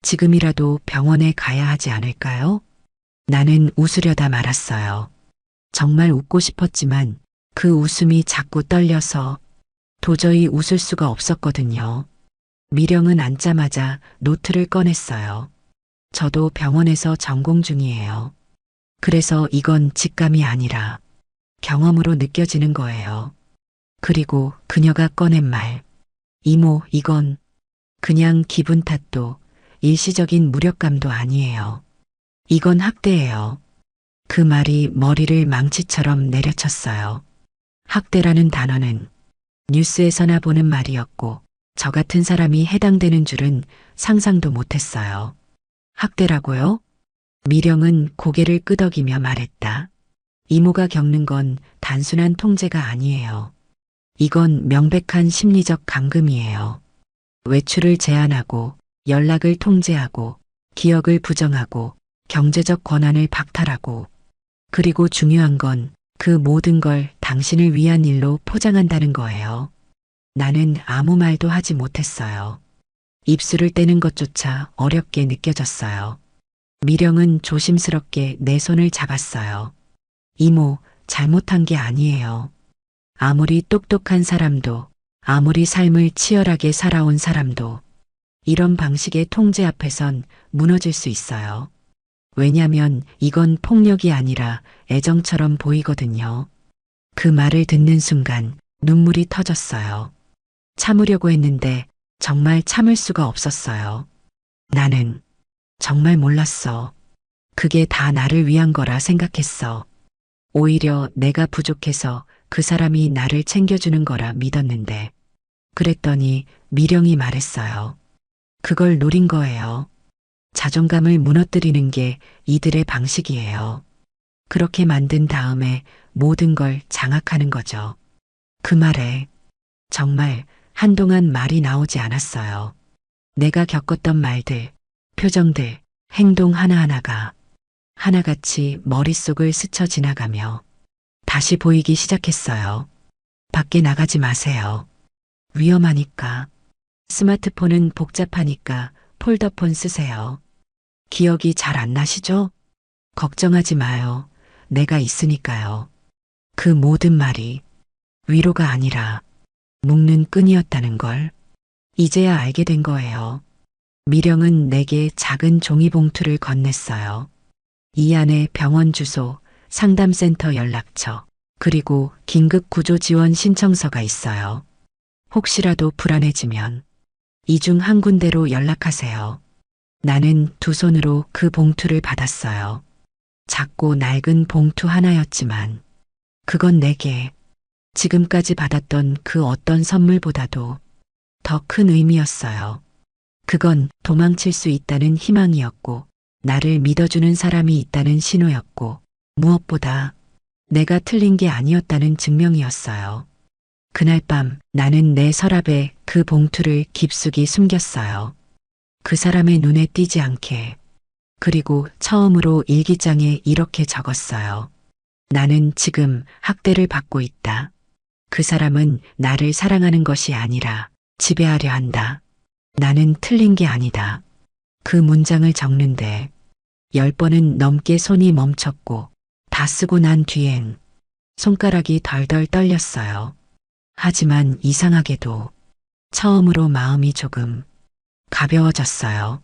지금이라도 병원에 가야 하지 않을까요? 나는 웃으려다 말았어요. 정말 웃고 싶었지만 그 웃음이 자꾸 떨려서 도저히 웃을 수가 없었거든요. 미령은 앉자마자 노트를 꺼냈어요. 저도 병원에서 전공 중이에요. 그래서 이건 직감이 아니라 경험으로 느껴지는 거예요. 그리고 그녀가 꺼낸 말. 이모, 이건 그냥 기분 탓도 일시적인 무력감도 아니에요. 이건 학대예요. 그 말이 머리를 망치처럼 내려쳤어요. 학대라는 단어는 뉴스에서나 보는 말이었고 저 같은 사람이 해당되는 줄은 상상도 못했어요. 학대라고요? 미령은 고개를 끄덕이며 말했다. 이모가 겪는 건 단순한 통제가 아니에요. 이건 명백한 심리적 감금이에요. 외출을 제한하고 연락을 통제하고 기억을 부정하고 경제적 권한을 박탈하고 그리고 중요한 건 그 모든 걸 당신을 위한 일로 포장한다는 거예요. 나는 아무 말도 하지 못했어요. 입술을 떼는 것조차 어렵게 느껴졌어요. 미령은 조심스럽게 내 손을 잡았어요. 이모, 잘못한 게 아니에요. 아무리 똑똑한 사람도, 아무리 삶을 치열하게 살아온 사람도 이런 방식의 통제 앞에선 무너질 수 있어요. 왜냐면 이건 폭력이 아니라 애정처럼 보이거든요. 그 말을 듣는 순간 눈물이 터졌어요. 참으려고 했는데 정말 참을 수가 없었어요. 나는 정말 몰랐어. 그게 다 나를 위한 거라 생각했어. 오히려 내가 부족해서 그 사람이 나를 챙겨주는 거라 믿었는데. 그랬더니 미령이 말했어요. 그걸 노린 거예요. 자존감을 무너뜨리는 게 이들의 방식이에요. 그렇게 만든 다음에 모든 걸 장악하는 거죠. 그 말에 정말 한동안 말이 나오지 않았어요. 내가 겪었던 말들, 표정들, 행동 하나하나가 하나같이 머릿속을 스쳐 지나가며 다시 보이기 시작했어요. 밖에 나가지 마세요. 위험하니까. 스마트폰은 복잡하니까 폴더폰 쓰세요. 기억이 잘 안 나시죠? 걱정하지 마요. 내가 있으니까요. 그 모든 말이 위로가 아니라 묶는 끈이었다는 걸 이제야 알게 된 거예요. 미령은 내게 작은 종이봉투를 건넸어요. 이 안에 병원 주소, 상담센터 연락처, 그리고 긴급 구조 지원 신청서가 있어요. 혹시라도 불안해지면 이 중 한 군데로 연락하세요. 나는 두 손으로 그 봉투를 받았어요. 작고 낡은 봉투 하나였지만 그건 내게 지금까지 받았던 그 어떤 선물보다도 더 큰 의미였어요. 그건 도망칠 수 있다는 희망이었고, 나를 믿어주는 사람이 있다는 신호였고, 무엇보다 내가 틀린 게 아니었다는 증명이었어요. 그날 밤 나는 내 서랍에 그 봉투를 깊숙이 숨겼어요. 그 사람의 눈에 띄지 않게. 그리고 처음으로 일기장에 이렇게 적었어요. 나는 지금 학대를 받고 있다. 그 사람은 나를 사랑하는 것이 아니라 지배하려 한다. 나는 틀린 게 아니다. 그 문장을 적는데 10번은 넘게 손이 멈췄고 다 쓰고 난 뒤엔 손가락이 덜덜 떨렸어요. 하지만 이상하게도 처음으로 마음이 조금 가벼워졌어요.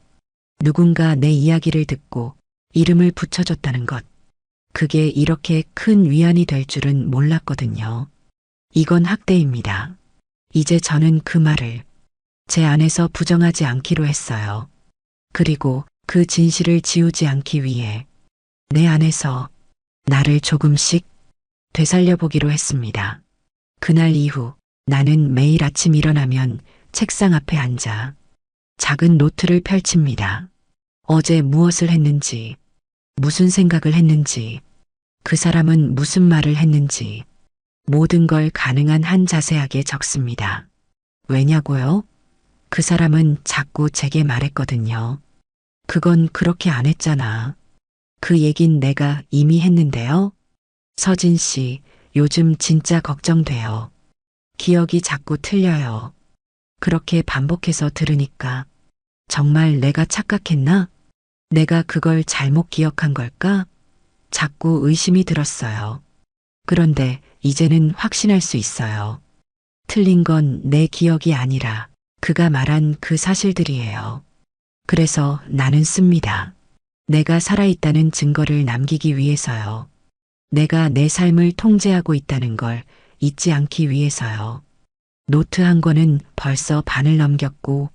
누군가 내 이야기를 듣고 이름을 붙여줬다는 것. 그게 이렇게 큰 위안이 될 줄은 몰랐거든요. 이건 학대입니다. 이제 저는 그 말을 제 안에서 부정하지 않기로 했어요. 그리고 그 진실을 지우지 않기 위해 내 안에서 나를 조금씩 되살려 보기로 했습니다. 그날 이후 나는 매일 아침 일어나면 책상 앞에 앉아 작은 노트를 펼칩니다. 어제 무엇을 했는지, 무슨 생각을 했는지, 그 사람은 무슨 말을 했는지, 모든 걸 가능한 한 자세하게 적습니다. 왜냐고요? 그 사람은 자꾸 제게 말했거든요. 그건 그렇게 안 했잖아. 그 얘긴 내가 이미 했는데요. 서진 씨, 요즘 진짜 걱정돼요. 기억이 자꾸 틀려요. 그렇게 반복해서 들으니까 정말 내가 착각했나? 내가 그걸 잘못 기억한 걸까? 자꾸 의심이 들었어요. 그런데 이제는 확신할 수 있어요. 틀린 건 내 기억이 아니라 그가 말한 그 사실들이에요. 그래서 나는 씁니다. 내가 살아있다는 증거를 남기기 위해서요. 내가 내 삶을 통제하고 있다는 걸 잊지 않기 위해서요. 노트 한 권은 벌써 반을 넘겼고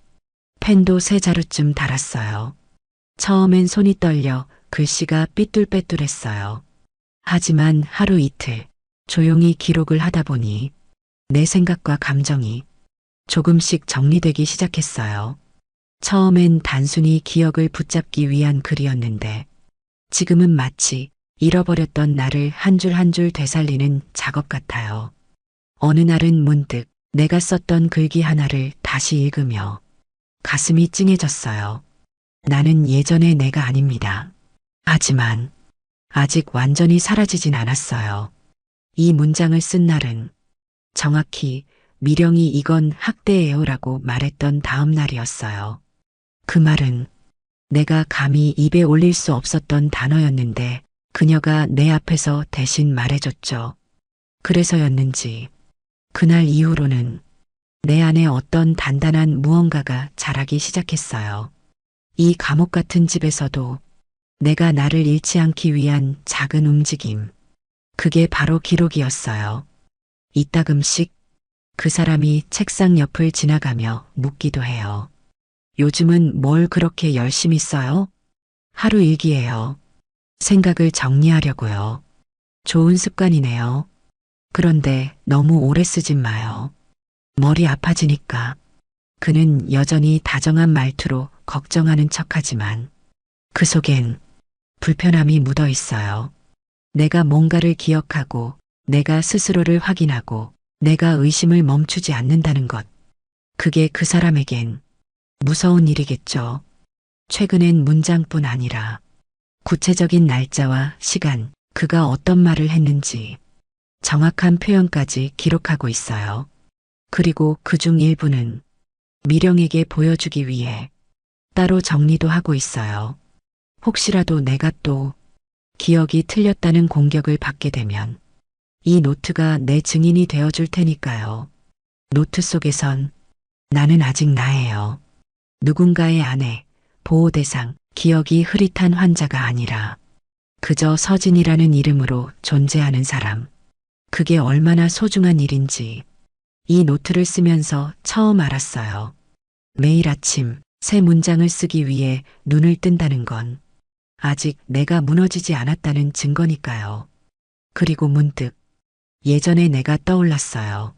펜도 세 자루쯤 달았어요. 처음엔 손이 떨려 글씨가 삐뚤빼뚤했어요. 하지만 하루 이틀 조용히 기록을 하다 보니 내 생각과 감정이 조금씩 정리되기 시작했어요. 처음엔 단순히 기억을 붙잡기 위한 글이었는데 지금은 마치 잃어버렸던 나를 한 줄 한 줄 되살리는 작업 같아요. 어느 날은 문득 내가 썼던 글귀 하나를 다시 읽으며 가슴이 찡해졌어요. 나는 예전의 내가 아닙니다. 하지만 아직 완전히 사라지진 않았어요. 이 문장을 쓴 날은 정확히 미령이 이건 학대예요라고 말했던 다음 날이었어요. 그 말은 내가 감히 입에 올릴 수 없었던 단어였는데 그녀가 내 앞에서 대신 말해줬죠. 그래서였는지 그날 이후로는 내 안에 어떤 단단한 무언가가 자라기 시작했어요. 이 감옥 같은 집에서도 내가 나를 잃지 않기 위한 작은 움직임. 그게 바로 기록이었어요. 이따금씩 그 사람이 책상 옆을 지나가며 묻기도 해요. 요즘은 뭘 그렇게 열심히 써요? 하루 일기예요. 생각을 정리하려고요. 좋은 습관이네요. 그런데 너무 오래 쓰진 마요. 머리 아파지니까. 그는 여전히 다정한 말투로 걱정하는 척하지만 그 속엔 불편함이 묻어 있어요. 내가 뭔가를 기억하고, 내가 스스로를 확인하고, 내가 의심을 멈추지 않는다는 것. 그게 그 사람에겐 무서운 일이겠죠. 최근엔 문장뿐 아니라 구체적인 날짜와 시간, 그가 어떤 말을 했는지 정확한 표현까지 기록하고 있어요. 그리고 그중 일부는 미령에게 보여주기 위해 따로 정리도 하고 있어요. 혹시라도 내가 또 기억이 틀렸다는 공격을 받게 되면 이 노트가 내 증인이 되어줄 테니까요. 노트 속에선 나는 아직 나예요. 누군가의 아내, 보호대상, 기억이 흐릿한 환자가 아니라 그저 서진이라는 이름으로 존재하는 사람. 그게 얼마나 소중한 일인지 이 노트를 쓰면서 처음 알았어요. 매일 아침 새 문장을 쓰기 위해 눈을 뜬다는 건 아직 내가 무너지지 않았다는 증거니까요. 그리고 문득 예전에 내가 떠올랐어요.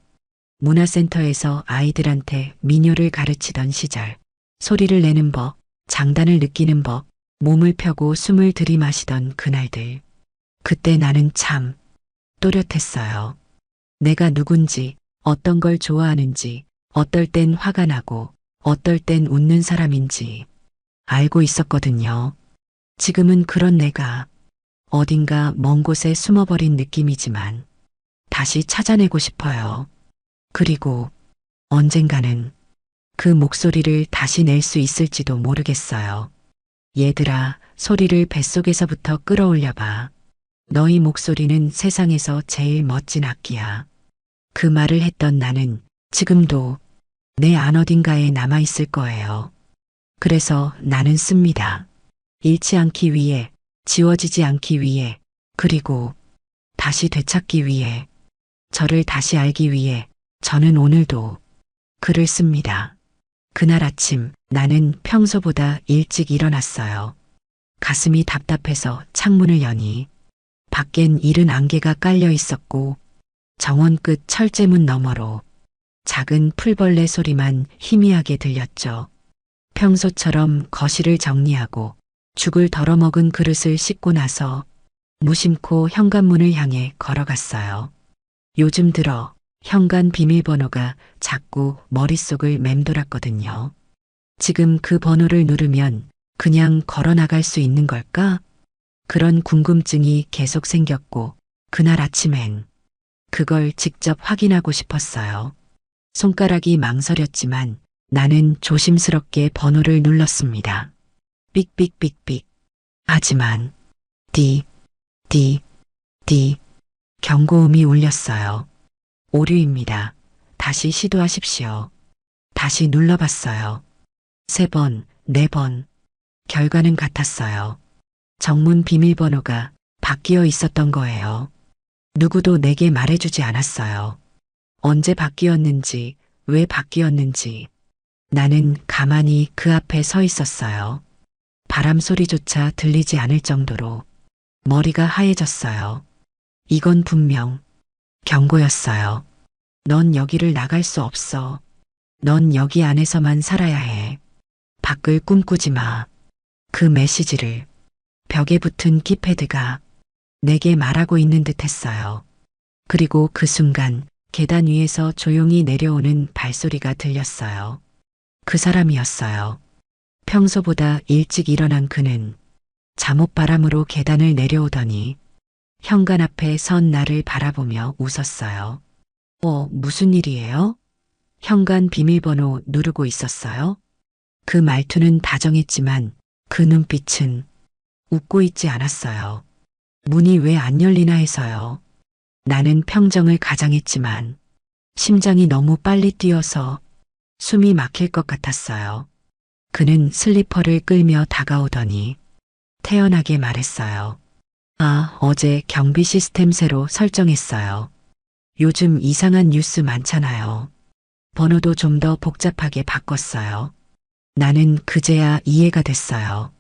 문화센터에서 아이들한테 민요를 가르치던 시절, 소리를 내는 법, 장단을 느끼는 법, 몸을 펴고 숨을 들이마시던 그날들. 그때 나는 참 또렷했어요. 내가 누군지, 어떤 걸 좋아하는지, 어떨 땐 화가 나고, 어떨 땐 웃는 사람인지 알고 있었거든요. 지금은 그런 내가 어딘가 먼 곳에 숨어버린 느낌이지만 다시 찾아내고 싶어요. 그리고 언젠가는 그 목소리를 다시 낼 수 있을지도 모르겠어요. 얘들아, 소리를 뱃속에서부터 끌어올려봐. 너희 목소리는 세상에서 제일 멋진 악기야. 그 말을 했던 나는 지금도 내 안 어딘가에 남아있을 거예요. 그래서 나는 씁니다. 잃지 않기 위해, 지워지지 않기 위해, 그리고 다시 되찾기 위해, 저를 다시 알기 위해 저는 오늘도 글을 씁니다. 그날 아침 나는 평소보다 일찍 일어났어요. 가슴이 답답해서 창문을 여니 밖엔 이른 안개가 깔려 있었고 정원 끝 철제문 너머로 작은 풀벌레 소리만 희미하게 들렸죠. 평소처럼 거실을 정리하고 죽을 덜어먹은 그릇을 씻고 나서 무심코 현관문을 향해 걸어갔어요. 요즘 들어 현관 비밀번호가 자꾸 머릿속을 맴돌았거든요. 지금 그 번호를 누르면 그냥 걸어나갈 수 있는 걸까? 그런 궁금증이 계속 생겼고 그날 아침엔 그걸 직접 확인하고 싶었어요. 손가락이 망설였지만 나는 조심스럽게 번호를 눌렀습니다. 삑삑삑삑. 하지만 디 경고음이 울렸어요. 오류입니다. 다시 시도하십시오. 다시 눌러봤어요. 3번, 4번. 결과는 같았어요. 정문 비밀번호가 바뀌어 있었던 거예요. 누구도 내게 말해주지 않았어요. 언제 바뀌었는지, 왜 바뀌었는지. 나는 가만히 그 앞에 서 있었어요. 바람 소리조차 들리지 않을 정도로 머리가 하얘졌어요. 이건 분명 경고였어요. 넌 여기를 나갈 수 없어. 넌 여기 안에서만 살아야 해. 밖을 꿈꾸지 마. 그 메시지를 벽에 붙은 키패드가 내게 말하고 있는 듯 했어요. 그리고 그 순간 계단 위에서 조용히 내려오는 발소리가 들렸어요. 그 사람이었어요. 평소보다 일찍 일어난 그는 잠옷바람으로 계단을 내려오더니 현관 앞에 선 나를 바라보며 웃었어요. 무슨 일이에요? 현관 비밀번호 누르고 있었어요? 그 말투는 다정했지만 그 눈빛은 웃고 있지 않았어요. 문이 왜 안 열리나 해서요. 나는 평정을 가장했지만 심장이 너무 빨리 뛰어서 숨이 막힐 것 같았어요. 그는 슬리퍼를 끌며 다가오더니 태연하게 말했어요. 어제 경비 시스템 새로 설정했어요. 요즘 이상한 뉴스 많잖아요. 번호도 좀 더 복잡하게 바꿨어요. 나는 그제야 이해가 됐어요.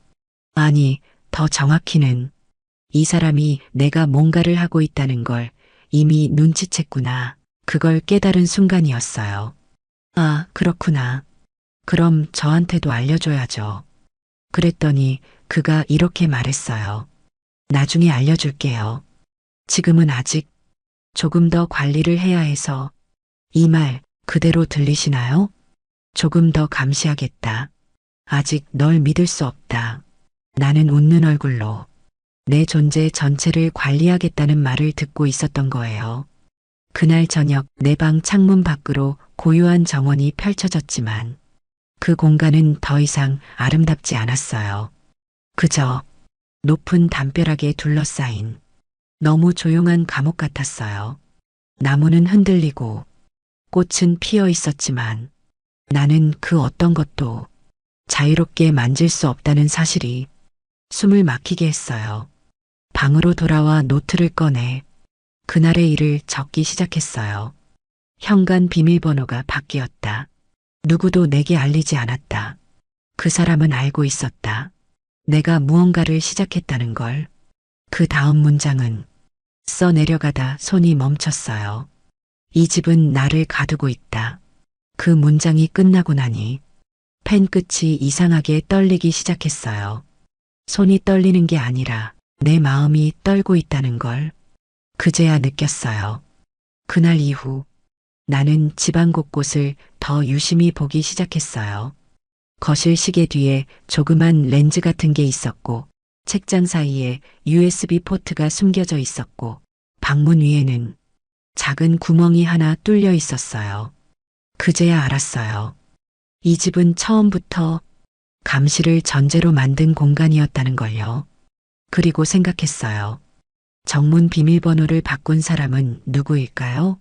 아니, 더 정확히는 이 사람이 내가 뭔가를 하고 있다는 걸 이미 눈치챘구나. 그걸 깨달은 순간이었어요. 그렇구나. 그럼 저한테도 알려줘야죠. 그랬더니 그가 이렇게 말했어요. 나중에 알려줄게요. 지금은 아직 조금 더 관리를 해야 해서. 이 말 그대로 들리시나요? 조금 더 감시하겠다. 아직 널 믿을 수 없다. 나는 웃는 얼굴로 내 존재 전체를 관리하겠다는 말을 듣고 있었던 거예요. 그날 저녁 내 방 창문 밖으로 고요한 정원이 펼쳐졌지만 그 공간은 더 이상 아름답지 않았어요. 그저 높은 담벼락에 둘러싸인 너무 조용한 감옥 같았어요. 나무는 흔들리고 꽃은 피어 있었지만 나는 그 어떤 것도 자유롭게 만질 수 없다는 사실이 숨을 막히게 했어요. 방으로 돌아와 노트를 꺼내 그날의 일을 적기 시작했어요. 현관 비밀번호가 바뀌었다. 누구도 내게 알리지 않았다. 그 사람은 알고 있었다. 내가 무언가를 시작했다는 걸. 그 다음 문장은 써 내려가다 손이 멈췄어요. 이 집은 나를 가두고 있다. 그 문장이 끝나고 나니 펜 끝이 이상하게 떨리기 시작했어요. 손이 떨리는 게 아니라 내 마음이 떨고 있다는 걸 그제야 느꼈어요. 그날 이후 나는 집안 곳곳을 더 유심히 보기 시작했어요. 거실 시계 뒤에 조그만 렌즈 같은 게 있었고 책장 사이에 USB 포트가 숨겨져 있었고 방문 위에는 작은 구멍이 하나 뚫려 있었어요. 그제야 알았어요. 이 집은 처음부터 감시를 전제로 만든 공간이었다는 걸요. 그리고 생각했어요. 정문 비밀번호를 바꾼 사람은 누구일까요?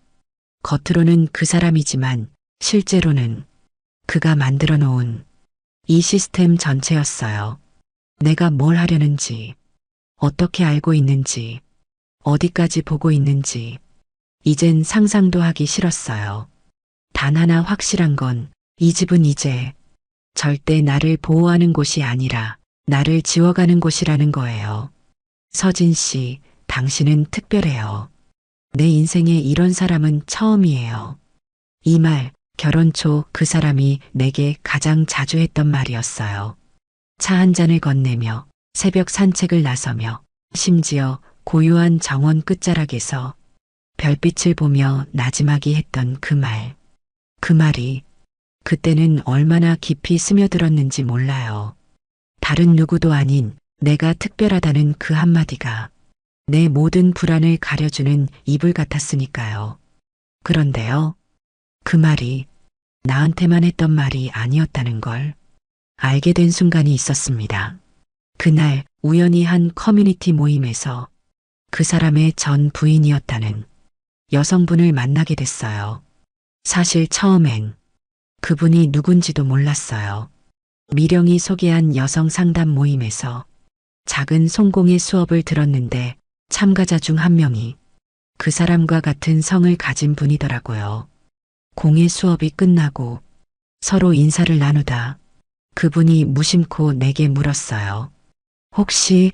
겉으로는 그 사람이지만 실제로는 그가 만들어 놓은 이 시스템 전체였어요. 내가 뭘 하려는지, 어떻게 알고 있는지, 어디까지 보고 있는지, 이젠 상상도 하기 싫었어요. 단 하나 확실한 건 이 집은 이제 절대 나를 보호하는 곳이 아니라 나를 지워가는 곳이라는 거예요. 서진 씨, 당신은 특별해요. 내 인생에 이런 사람은 처음이에요. 이 말, 결혼 초 그 사람이 내게 가장 자주 했던 말이었어요. 차 한 잔을 건네며 새벽 산책을 나서며 심지어 고요한 정원 끝자락에서 별빛을 보며 나지막이 했던 그 말. 그 말이 그때는 얼마나 깊이 스며들었는지 몰라요. 다른 누구도 아닌 내가 특별하다는 그 한마디가 내 모든 불안을 가려주는 이불 같았으니까요. 그런데요, 그 말이 나한테만 했던 말이 아니었다는 걸 알게 된 순간이 있었습니다. 그날 우연히 한 커뮤니티 모임에서 그 사람의 전 부인이었다는 여성분을 만나게 됐어요. 사실 처음엔 그분이 누군지도 몰랐어요. 미령이 소개한 여성 상담 모임에서 작은 성공의 수업을 들었는데 참가자 중 한 명이 그 사람과 같은 성을 가진 분이더라고요. 공예 수업이 끝나고 서로 인사를 나누다 그분이 무심코 내게 물었어요. 혹시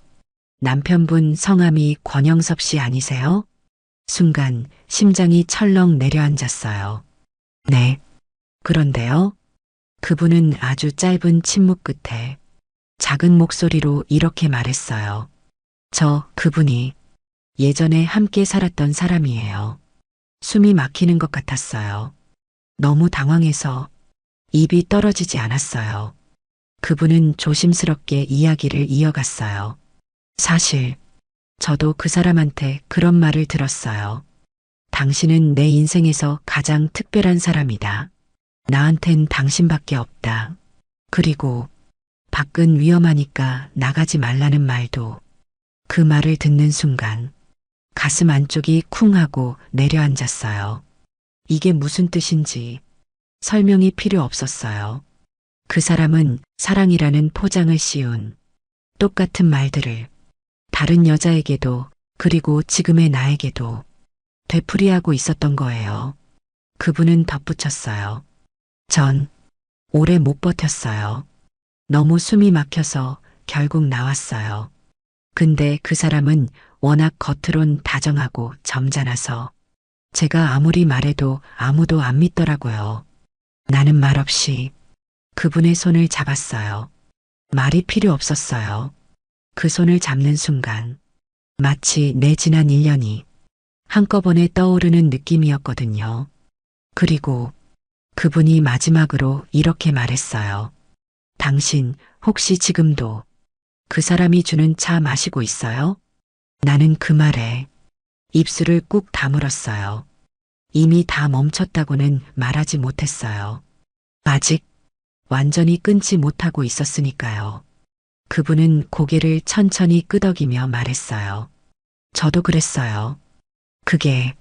남편분 성함이 권영섭 씨 아니세요? 순간 심장이 철렁 내려앉았어요. 네. 그런데요. 그분은 아주 짧은 침묵 끝에 작은 목소리로 이렇게 말했어요. 그분이 예전에 함께 살았던 사람이에요. 숨이 막히는 것 같았어요. 너무 당황해서 입이 떨어지지 않았어요. 그분은 조심스럽게 이야기를 이어갔어요. 사실 저도 그 사람한테 그런 말을 들었어요. 당신은 내 인생에서 가장 특별한 사람이다. 나한텐 당신밖에 없다. 그리고 밖은 위험하니까 나가지 말라는 말도. 그 말을 듣는 순간 가슴 안쪽이 쿵 하고 내려앉았어요. 이게 무슨 뜻인지 설명이 필요 없었어요. 그 사람은 사랑이라는 포장을 씌운 똑같은 말들을 다른 여자에게도 그리고 지금의 나에게도 되풀이하고 있었던 거예요. 그분은 덧붙였어요. 전 오래 못 버텼어요. 너무 숨이 막혀서 결국 나왔어요. 근데 그 사람은 워낙 겉으론 다정하고 점잖아서 제가 아무리 말해도 아무도 안 믿더라고요. 나는 말없이 그분의 손을 잡았어요. 말이 필요 없었어요. 그 손을 잡는 순간 마치 내 지난 1년이 한꺼번에 떠오르는 느낌이었거든요. 그리고 그분이 마지막으로 이렇게 말했어요. 당신 혹시 지금도 그 사람이 주는 차 마시고 있어요? 나는 그 말에 입술을 꾹 다물었어요. 이미 다 멈췄다고는 말하지 못했어요. 아직 완전히 끊지 못하고 있었으니까요. 그분은 고개를 천천히 끄덕이며 말했어요. 저도 그랬어요. 그게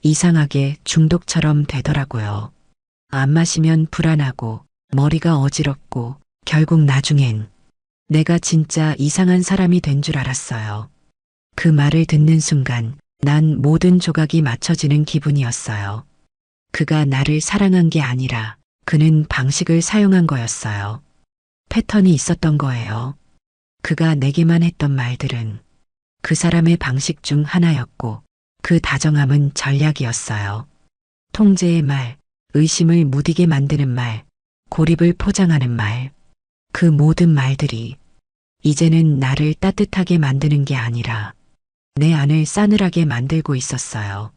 이상하게 중독처럼 되더라고요. 안 마시면 불안하고 머리가 어지럽고 결국 나중엔 내가 진짜 이상한 사람이 된 줄 알았어요. 그 말을 듣는 순간 난 모든 조각이 맞춰지는 기분이었어요. 그가 나를 사랑한 게 아니라 그는 방식을 사용한 거였어요. 패턴이 있었던 거예요. 그가 내게만 했던 말들은 그 사람의 방식 중 하나였고 그 다정함은 전략이었어요. 통제의 말, 의심을 무디게 만드는 말, 고립을 포장하는 말. 그 모든 말들이 이제는 나를 따뜻하게 만드는 게 아니라 내 안을 싸늘하게 만들고 있었어요.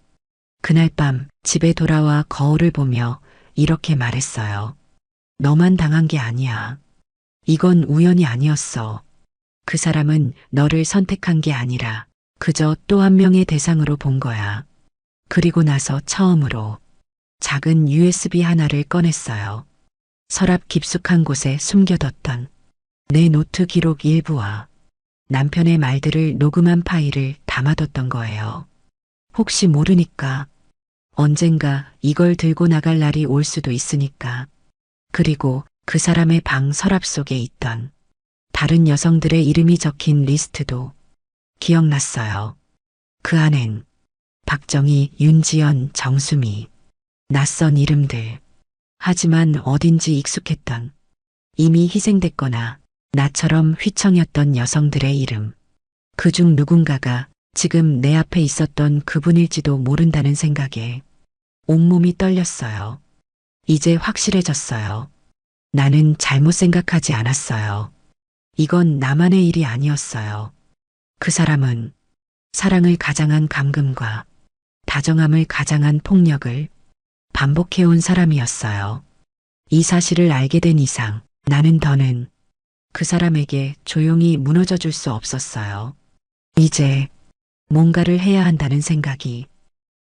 그날 밤 집에 돌아와 거울을 보며 이렇게 말했어요. 너만 당한 게 아니야. 이건 우연이 아니었어. 그 사람은 너를 선택한 게 아니라 그저 또 한 명의 대상으로 본 거야. 그리고 나서 처음으로 작은 USB 하나를 꺼냈어요. 서랍 깊숙한 곳에 숨겨뒀던 내 노트 기록 일부와 남편의 말들을 녹음한 파일을 담아뒀던 거예요. 혹시 모르니까 언젠가 이걸 들고 나갈 날이 올 수도 있으니까. 그리고 그 사람의 방 서랍 속에 있던 다른 여성들의 이름이 적힌 리스트도 기억났어요. 그 안엔 박정희, 윤지연, 정수미, 낯선 이름들. 하지만 어딘지 익숙했던, 이미 희생됐거나 나처럼 휘청였던 여성들의 이름. 그중 누군가가 지금 내 앞에 있었던 그분일지도 모른다는 생각에 온몸이 떨렸어요. 이제 확실해졌어요. 나는 잘못 생각하지 않았어요. 이건 나만의 일이 아니었어요. 그 사람은 사랑을 가장한 감금과 다정함을 가장한 폭력을 반복해온 사람이었어요. 이 사실을 알게 된 이상 나는 더는 그 사람에게 조용히 무너져 줄 수 없었어요. 이제 뭔가를 해야 한다는 생각이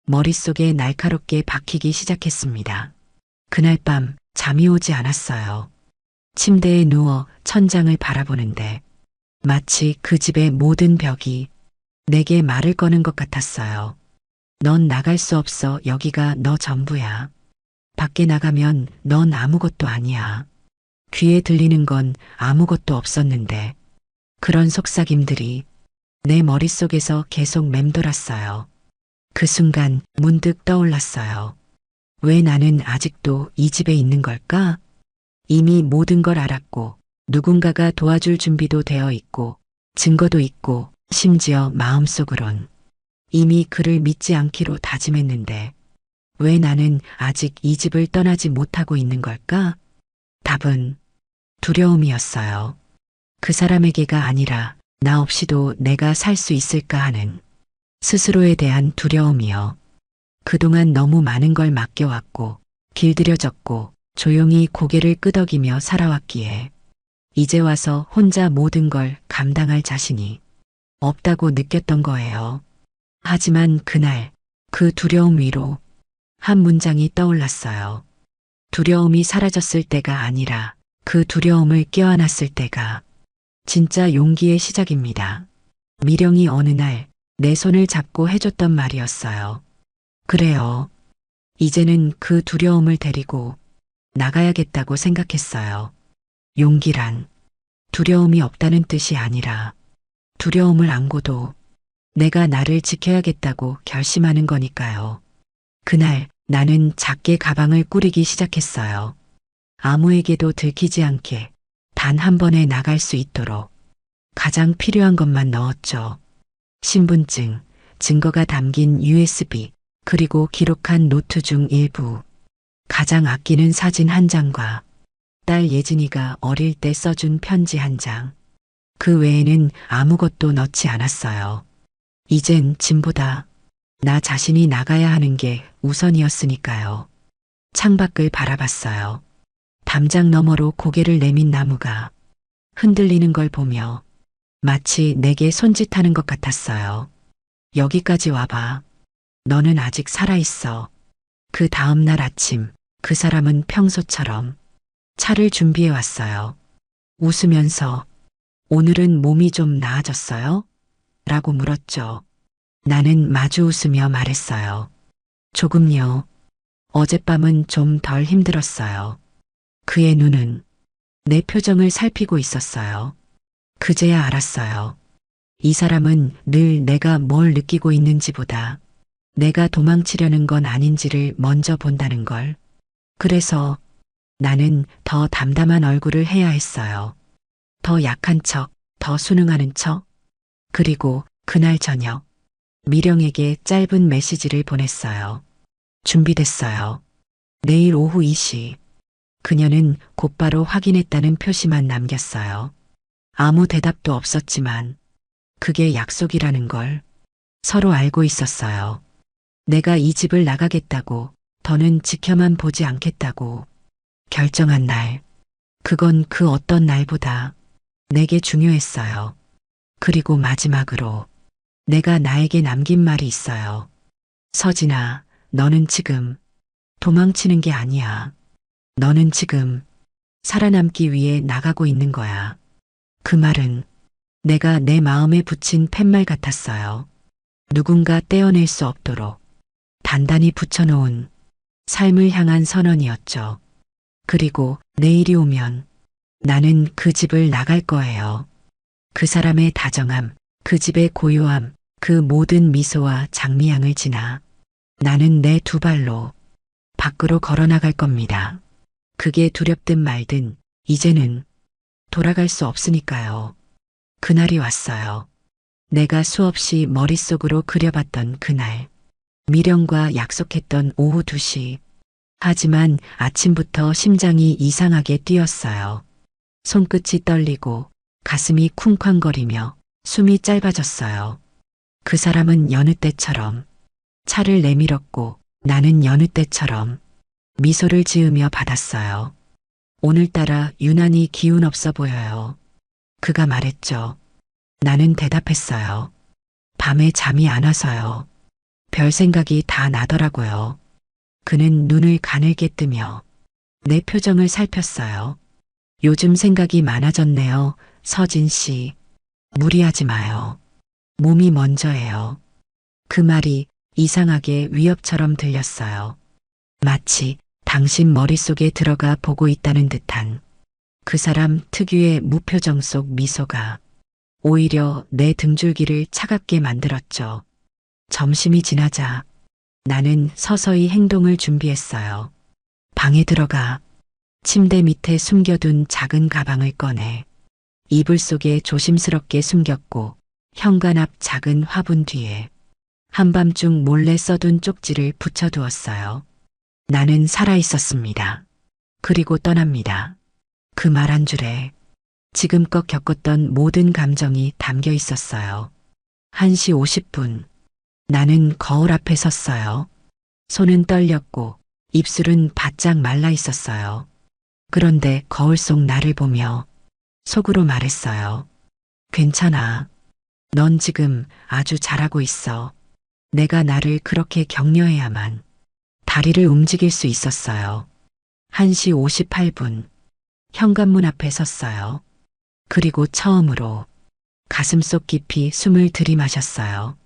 머릿속에 날카롭게 박히기 시작했습니다. 그날 밤 잠이 오지 않았어요. 침대에 누워 천장을 바라보는데 마치 그 집의 모든 벽이 내게 말을 거는 것 같았어요. 넌 나갈 수 없어. 여기가 너 전부야. 밖에 나가면 넌 아무것도 아니야. 귀에 들리는 건 아무것도 없었는데 그런 속삭임들이 내 머릿속에서 계속 맴돌았어요. 그 순간 문득 떠올랐어요. 왜 나는 아직도 이 집에 있는 걸까? 이미 모든 걸 알았고 누군가가 도와줄 준비도 되어 있고 증거도 있고 심지어 마음속으론 이미 그를 믿지 않기로 다짐했는데 왜 나는 아직 이 집을 떠나지 못하고 있는 걸까? 답은 두려움이었어요. 그 사람에게가 아니라 나 없이도 내가 살 수 있을까 하는 스스로에 대한 두려움이요. 그동안 너무 많은 걸 맡겨왔고 길들여졌고 조용히 고개를 끄덕이며 살아왔기에 이제 와서 혼자 모든 걸 감당할 자신이 없다고 느꼈던 거예요. 하지만 그날 그 두려움 위로 한 문장이 떠올랐어요. 두려움이 사라졌을 때가 아니라 그 두려움을 껴안았을 때가 진짜 용기의 시작입니다. 미령이 어느 날 내 손을 잡고 해줬던 말이었어요. 그래요. 이제는 그 두려움을 데리고 나가야겠다고 생각했어요. 용기란 두려움이 없다는 뜻이 아니라 두려움을 안고도 내가 나를 지켜야겠다고 결심하는 거니까요. 그날 나는 작게 가방을 꾸리기 시작했어요. 아무에게도 들키지 않게 단 한 번에 나갈 수 있도록 가장 필요한 것만 넣었죠. 신분증, 증거가 담긴 USB, 그리고 기록한 노트 중 일부, 가장 아끼는 사진 한 장과 딸 예진이가 어릴 때 써준 편지 한 장. 그 외에는 아무것도 넣지 않았어요. 이젠 짐보다 나 자신이 나가야 하는 게 우선이었으니까요. 창밖을 바라봤어요. 담장 너머로 고개를 내민 나무가 흔들리는 걸 보며 마치 내게 손짓하는 것 같았어요. 여기까지 와봐. 너는 아직 살아있어. 그 다음 날 아침, 그 사람은 평소처럼 차를 준비해 왔어요. 웃으면서 오늘은 몸이 좀 나아졌어요? 라고 물었죠. 나는 마주 웃으며 말했어요. 조금요. 어젯밤은 좀 덜 힘들었어요. 그의 눈은 내 표정을 살피고 있었어요. 그제야 알았어요. 이 사람은 늘 내가 뭘 느끼고 있는지보다 내가 도망치려는 건 아닌지를 먼저 본다는 걸. 그래서 나는 더 담담한 얼굴을 해야 했어요. 더 약한 척, 더 순응하는 척. 그리고 그날 저녁 미령에게 짧은 메시지를 보냈어요. 준비됐어요. 내일 오후 2시. 그녀는 곧바로 확인했다는 표시만 남겼어요. 아무 대답도 없었지만 그게 약속이라는 걸 서로 알고 있었어요. 내가 이 집을 나가겠다고, 더는 지켜만 보지 않겠다고 결정한 날. 그건 그 어떤 날보다 내게 중요했어요. 그리고 마지막으로 내가 나에게 남긴 말이 있어요. 서진아, 너는 지금 도망치는 게 아니야. 너는 지금 살아남기 위해 나가고 있는 거야. 그 말은 내가 내 마음에 붙인 팻말 같았어요. 누군가 떼어낼 수 없도록 단단히 붙여놓은 삶을 향한 선언이었죠. 그리고 내일이 오면 나는 그 집을 나갈 거예요. 그 사람의 다정함, 그 집의 고요함, 그 모든 미소와 장미향을 지나 나는 내 두 발로 밖으로 걸어 나갈 겁니다. 그게 두렵든 말든 이제는 돌아갈 수 없으니까요. 그날이 왔어요. 내가 수없이 머릿속으로 그려봤던 그날. 미령과 약속했던 오후 2시. 하지만 아침부터 심장이 이상하게 뛰었어요. 손끝이 떨리고 가슴이 쿵쾅거리며 숨이 짧아졌어요. 그 사람은 여느 때처럼 차를 내밀었고 나는 여느 때처럼 미소를 지으며 받았어요. 오늘따라 유난히 기운 없어 보여요. 그가 말했죠. 나는 대답했어요. 밤에 잠이 안 와서요. 별 생각이 다 나더라고요. 그는 눈을 가늘게 뜨며 내 표정을 살폈어요. 요즘 생각이 많아졌네요. 서진 씨. 무리하지 마요. 몸이 먼저예요. 그 말이 이상하게 위협처럼 들렸어요. 마치 당신 머릿속에 들어가 보고 있다는 듯한 그 사람 특유의 무표정 속 미소가 오히려 내 등줄기를 차갑게 만들었죠. 점심이 지나자 나는 서서히 행동을 준비했어요. 방에 들어가 침대 밑에 숨겨둔 작은 가방을 꺼내 이불 속에 조심스럽게 숨겼고 현관 앞 작은 화분 뒤에 한밤중 몰래 써둔 쪽지를 붙여두었어요. 나는 살아있었습니다. 그리고 떠납니다. 그 말 한 줄에 지금껏 겪었던 모든 감정이 담겨 있었어요. 1시 50분. 나는 거울 앞에 섰어요. 손은 떨렸고 입술은 바짝 말라 있었어요. 그런데 거울 속 나를 보며 속으로 말했어요. 괜찮아. 넌 지금 아주 잘하고 있어. 내가 나를 그렇게 격려해야만 다리를 움직일 수 있었어요. 1시 58분. 현관문 앞에 섰어요. 그리고 처음으로 가슴속 깊이 숨을 들이마셨어요.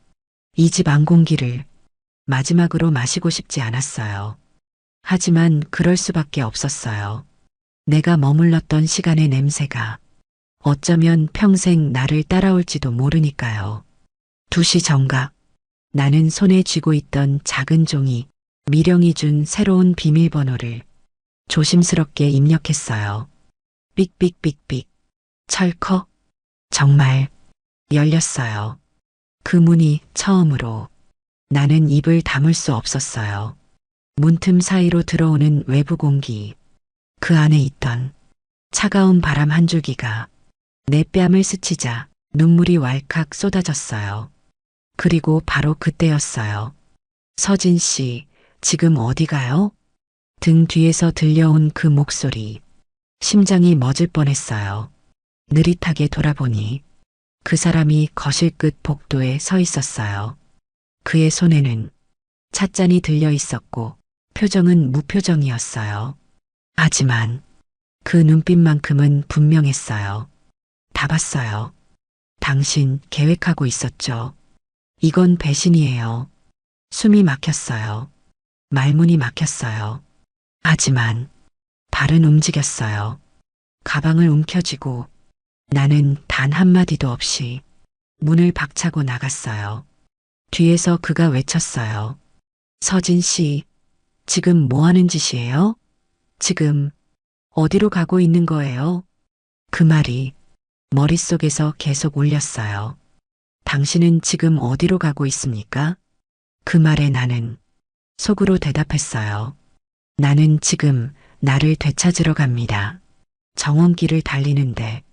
이 집 안공기를 마지막으로 마시고 싶지 않았어요. 하지만 그럴 수밖에 없었어요. 내가 머물렀던 시간의 냄새가 어쩌면 평생 나를 따라올지도 모르니까요. 2시 정각. 나는 손에 쥐고 있던 작은 종이 미령이 준 새로운 비밀번호를 조심스럽게 입력했어요. 삑삑삑삑. 철컥. 정말 열렸어요. 그 문이 처음으로 나는 입을 다물 수 없었어요. 문틈 사이로 들어오는 외부 공기. 그 안에 있던 차가운 바람 한 줄기가 내 뺨을 스치자 눈물이 왈칵 쏟아졌어요. 그리고 바로 그때였어요. 서진 씨, 지금 어디 가요? 등 뒤에서 들려온 그 목소리. 심장이 멎을 뻔했어요. 느릿하게 돌아보니 그 사람이 거실 끝 복도에 서 있었어요. 그의 손에는 찻잔이 들려 있었고 표정은 무표정이었어요. 하지만 그 눈빛만큼은 분명했어요. 다 봤어요. 당신 계획하고 있었죠. 이건 배신이에요. 숨이 막혔어요. 말문이 막혔어요. 하지만 발은 움직였어요. 가방을 움켜쥐고 나는 단 한마디도 없이 문을 박차고 나갔어요. 뒤에서 그가 외쳤어요. 서진 씨, 지금 뭐 하는 짓이에요? 지금 어디로 가고 있는 거예요? 그 말이 머릿속에서 계속 울렸어요. 당신은 지금 어디로 가고 있습니까? 그 말에 나는 속으로 대답했어요. 나는 지금 나를 되찾으러 갑니다. 정원길을 달리는데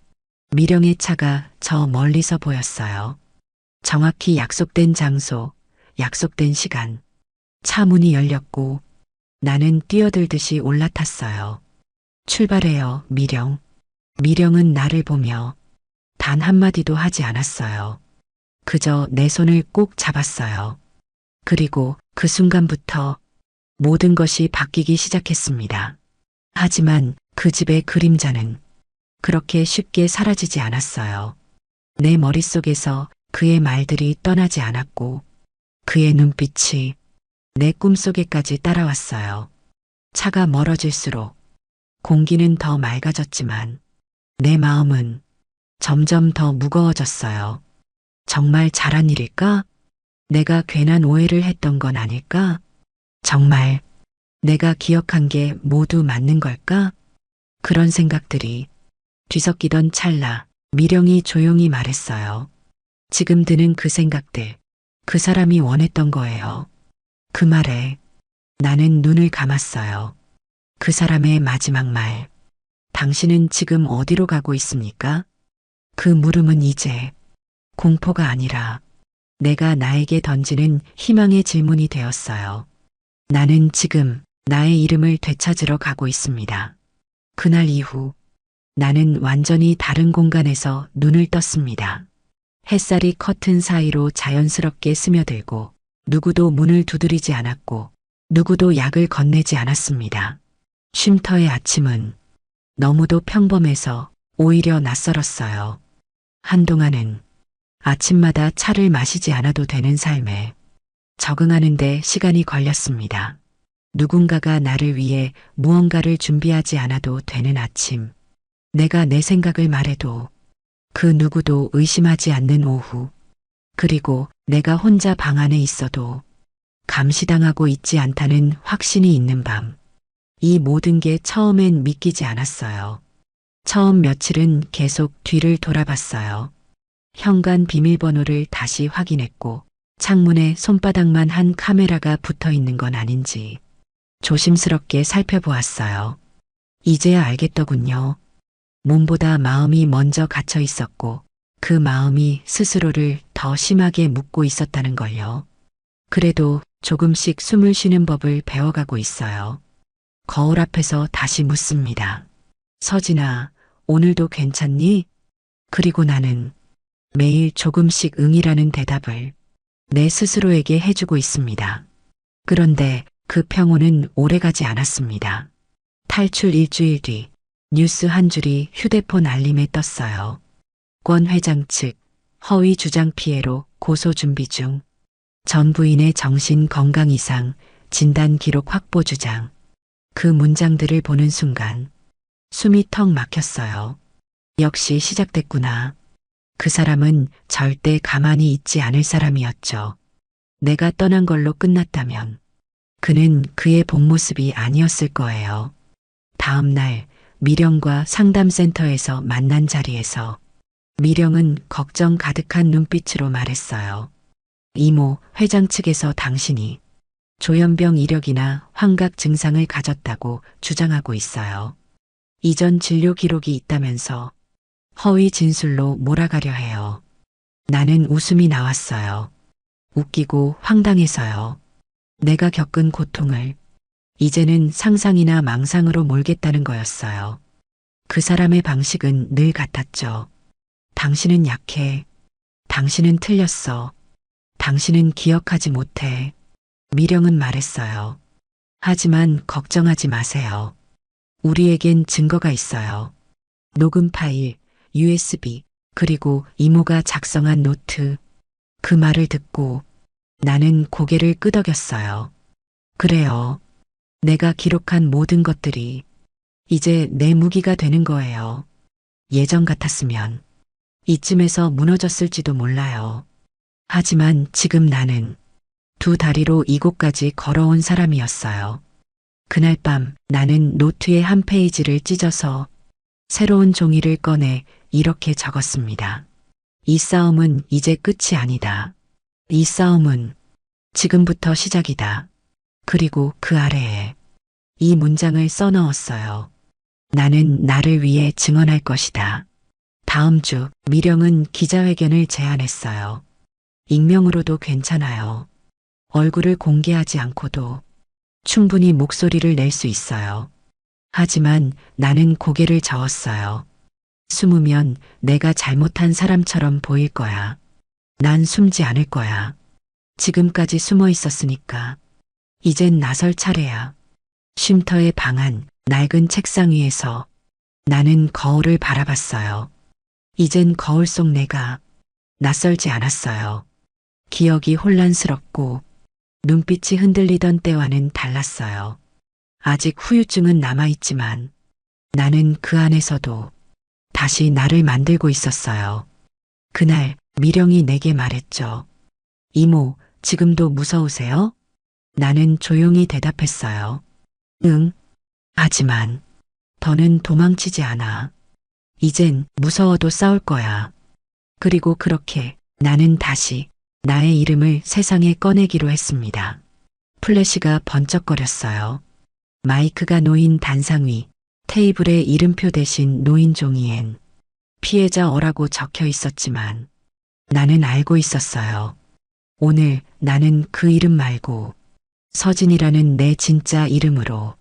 미령의 차가 저 멀리서 보였어요. 정확히 약속된 장소, 약속된 시간. 차 문이 열렸고 나는 뛰어들듯이 올라탔어요. 출발해요, 미령. 미령은 나를 보며 단 한마디도 하지 않았어요. 그저 내 손을 꼭 잡았어요. 그리고 그 순간부터 모든 것이 바뀌기 시작했습니다. 하지만 그 집의 그림자는 그렇게 쉽게 사라지지 않았어요. 내 머릿속에서 그의 말들이 떠나지 않았고 그의 눈빛이 내 꿈속에까지 따라왔어요. 차가 멀어질수록 공기는 더 맑아졌지만 내 마음은 점점 더 무거워졌어요. 정말 잘한 일일까? 내가 괜한 오해를 했던 건 아닐까? 정말 내가 기억한 게 모두 맞는 걸까? 그런 생각들이 뒤섞이던 찰나 미령이 조용히 말했어요. 지금 드는 그 생각들, 그 사람이 원했던 거예요. 그 말에 나는 눈을 감았어요. 그 사람의 마지막 말. 당신은 지금 어디로 가고 있습니까? 그 물음은 이제 공포가 아니라 내가 나에게 던지는 희망의 질문이 되었어요. 나는 지금 나의 이름을 되찾으러 가고 있습니다. 그날 이후 나는 완전히 다른 공간에서 눈을 떴습니다. 햇살이 커튼 사이로 자연스럽게 스며들고 누구도 문을 두드리지 않았고 누구도 약을 건네지 않았습니다. 쉼터의 아침은 너무도 평범해서 오히려 낯설었어요. 한동안은 아침마다 차를 마시지 않아도 되는 삶에 적응하는데 시간이 걸렸습니다. 누군가가 나를 위해 무언가를 준비하지 않아도 되는 아침. 내가 내 생각을 말해도 그 누구도 의심하지 않는 오후. 그리고 내가 혼자 방 안에 있어도 감시당하고 있지 않다는 확신이 있는 밤. 이 모든 게 처음엔 믿기지 않았어요. 처음 며칠은 계속 뒤를 돌아봤어요. 현관 비밀번호를 다시 확인했고 창문에 손바닥만 한 카메라가 붙어 있는 건 아닌지 조심스럽게 살펴보았어요. 이제야 알겠더군요. 몸보다 마음이 먼저 갇혀 있었고 그 마음이 스스로를 더 심하게 묶고 있었다는 걸요. 그래도 조금씩 숨을 쉬는 법을 배워가고 있어요. 거울 앞에서 다시 묻습니다. 서진아, 오늘도 괜찮니? 그리고 나는 매일 조금씩 응이라는 대답을 내 스스로에게 해주고 있습니다. 그런데 그 평온은 오래가지 않았습니다. 탈출 일주일 뒤 뉴스 한 줄이 휴대폰 알림에 떴어요. 권 회장 측 허위 주장 피해로 고소 준비 중. 전 부인의 정신 건강 이상 진단 기록 확보 주장. 그 문장들을 보는 순간 숨이 턱 막혔어요. 역시 시작됐구나. 그 사람은 절대 가만히 있지 않을 사람이었죠. 내가 떠난 걸로 끝났다면 그는 그의 본 모습이 아니었을 거예요. 다음 날 미령과 상담센터에서 만난 자리에서 미령은 걱정 가득한 눈빛으로 말했어요. 이모, 회장 측에서 당신이 조현병 이력이나 환각 증상을 가졌다고 주장하고 있어요. 이전 진료 기록이 있다면서 허위 진술로 몰아가려 해요. 나는 웃음이 나왔어요. 웃기고 황당해서요. 내가 겪은 고통을 이제는 상상이나 망상으로 몰겠다는 거였어요. 그 사람의 방식은 늘 같았죠. 당신은 약해. 당신은 틀렸어. 당신은 기억하지 못해. 미령은 말했어요. 하지만 걱정하지 마세요. 우리에겐 증거가 있어요. 녹음 파일, USB, 그리고 이모가 작성한 노트. 그 말을 듣고 나는 고개를 끄덕였어요. 그래요. 내가 기록한 모든 것들이 이제 내 무기가 되는 거예요. 예전 같았으면 이쯤에서 무너졌을지도 몰라요. 하지만 지금 나는 두 다리로 이곳까지 걸어온 사람이었어요. 그날 밤 나는 노트의 한 페이지를 찢어서 새로운 종이를 꺼내 이렇게 적었습니다. 이 싸움은 이제 끝이 아니다. 이 싸움은 지금부터 시작이다. 그리고 그 아래에 이 문장을 써넣었어요. 나는 나를 위해 증언할 것이다. 다음 주 미령은 기자회견을 제안했어요. 익명으로도 괜찮아요. 얼굴을 공개하지 않고도 충분히 목소리를 낼 수 있어요. 하지만 나는 고개를 저었어요. 숨으면 내가 잘못한 사람처럼 보일 거야. 난 숨지 않을 거야. 지금까지 숨어 있었으니까. 이젠 나설 차례야. 쉼터의 방 안 낡은 책상 위에서 나는 거울을 바라봤어요. 이젠 거울 속 내가 낯설지 않았어요. 기억이 혼란스럽고 눈빛이 흔들리던 때와는 달랐어요. 아직 후유증은 남아있지만 나는 그 안에서도 다시 나를 만들고 있었어요. 그날 미령이 내게 말했죠. 이모, 지금도 무서우세요? 나는 조용히 대답했어요. 응. 하지만 더는 도망치지 않아. 이젠 무서워도 싸울 거야. 그리고 그렇게 나는 다시 나의 이름을 세상에 꺼내기로 했습니다. 플래시가 번쩍거렸어요. 마이크가 놓인 단상 위 테이블에 이름표 대신 놓인 종이엔 피해자어라고 적혀 있었지만 나는 알고 있었어요. 오늘 나는 그 이름 말고 서진이라는 내 진짜 이름으로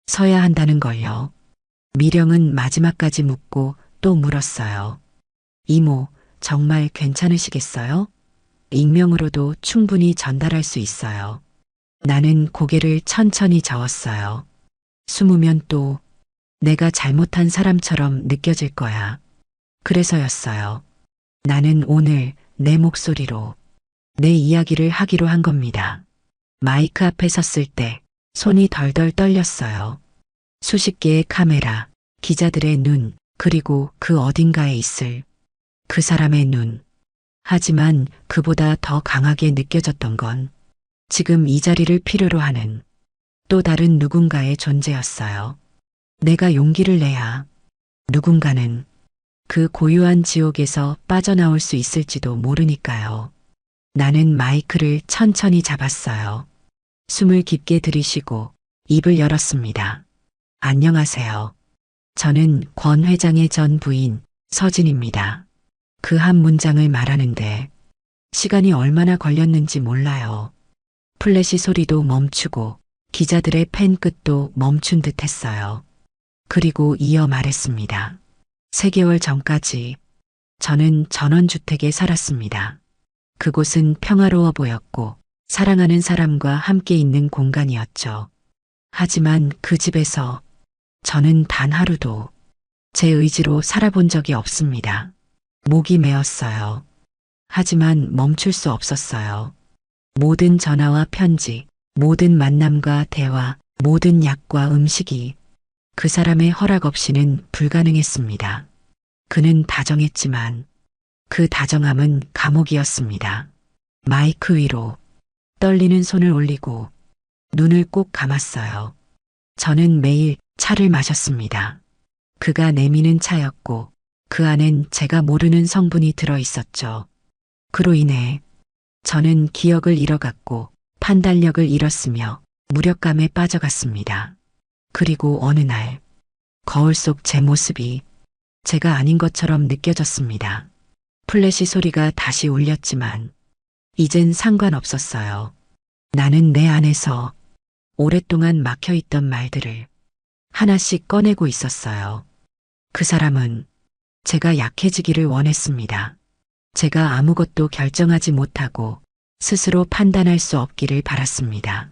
서야 한다는 걸요. 미령은 마지막까지 묻고 또 물었어요. 이모, 정말 괜찮으시겠어요? 익명으로도 충분히 전달할 수 있어요. 나는 고개를 천천히 저었어요. 숨으면 또 내가 잘못한 사람처럼 느껴질 거야. 그래서였어요. 나는 오늘 내 목소리로 내 이야기를 하기로 한 겁니다. 마이크 앞에 섰을 때 손이 덜덜 떨렸어요. 수십 개의 카메라, 기자들의 눈, 그리고 그 어딘가에 있을 그 사람의 눈. 하지만 그보다 더 강하게 느껴졌던 건 지금 이 자리를 필요로 하는 또 다른 누군가의 존재였어요. 내가 용기를 내야 누군가는 그 고요한 지옥에서 빠져나올 수 있을지도 모르니까요. 나는 마이크를 천천히 잡았어요. 숨을 깊게 들이쉬고 입을 열었습니다. 안녕하세요. 저는 권 회장의 전 부인 서진입니다. 그 한 문장을 말하는데 시간이 얼마나 걸렸는지 몰라요. 플래시 소리도 멈추고 기자들의 펜 끝도 멈춘 듯 했어요. 그리고 이어 말했습니다. 3개월 전까지 저는 전원주택에 살았습니다. 그곳은 평화로워 보였고 사랑하는 사람과 함께 있는 공간이었죠. 하지만 그 집에서 저는 단 하루도 제 의지로 살아본 적이 없습니다. 목이 메었어요. 하지만 멈출 수 없었어요. 모든 전화와 편지, 모든 만남과 대화, 모든 약과 음식이 그 사람의 허락 없이는 불가능했습니다. 그는 다정했지만 그 다정함은 감옥이었습니다. 마이크 위로 떨리는 손을 올리고 눈을 꼭 감았어요. 저는 매일 차를 마셨습니다. 그가 내미는 차였고 그 안엔 제가 모르는 성분이 들어 있었죠. 그로 인해 저는 기억을 잃어갔고 판단력을 잃었으며 무력감에 빠져갔습니다. 그리고 어느 날 거울 속 제 모습이 제가 아닌 것처럼 느껴졌습니다. 플래시 소리가 다시 울렸지만 이젠 상관없었어요. 나는 내 안에서 오랫동안 막혀있던 말들을 하나씩 꺼내고 있었어요. 그 사람은 제가 약해지기를 원했습니다. 제가 아무것도 결정하지 못하고 스스로 판단할 수 없기를 바랐습니다.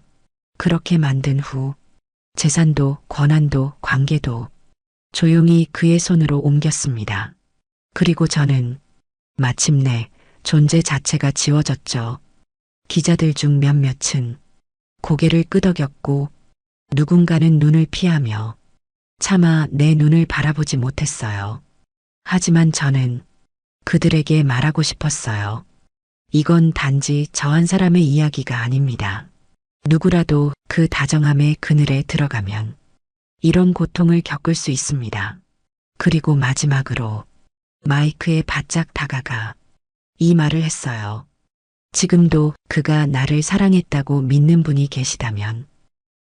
그렇게 만든 후 재산도 권한도 관계도 조용히 그의 손으로 옮겼습니다. 그리고 저는 마침내 존재 자체가 지워졌죠. 기자들 중 몇몇은 고개를 끄덕였고 누군가는 눈을 피하며 차마 내 눈을 바라보지 못했어요. 하지만 저는 그들에게 말하고 싶었어요. 이건 단지 저 한 사람의 이야기가 아닙니다. 누구라도 그 다정함의 그늘에 들어가면 이런 고통을 겪을 수 있습니다. 그리고 마지막으로 마이크에 바짝 다가가 이 말을 했어요. 지금도 그가 나를 사랑했다고 믿는 분이 계시다면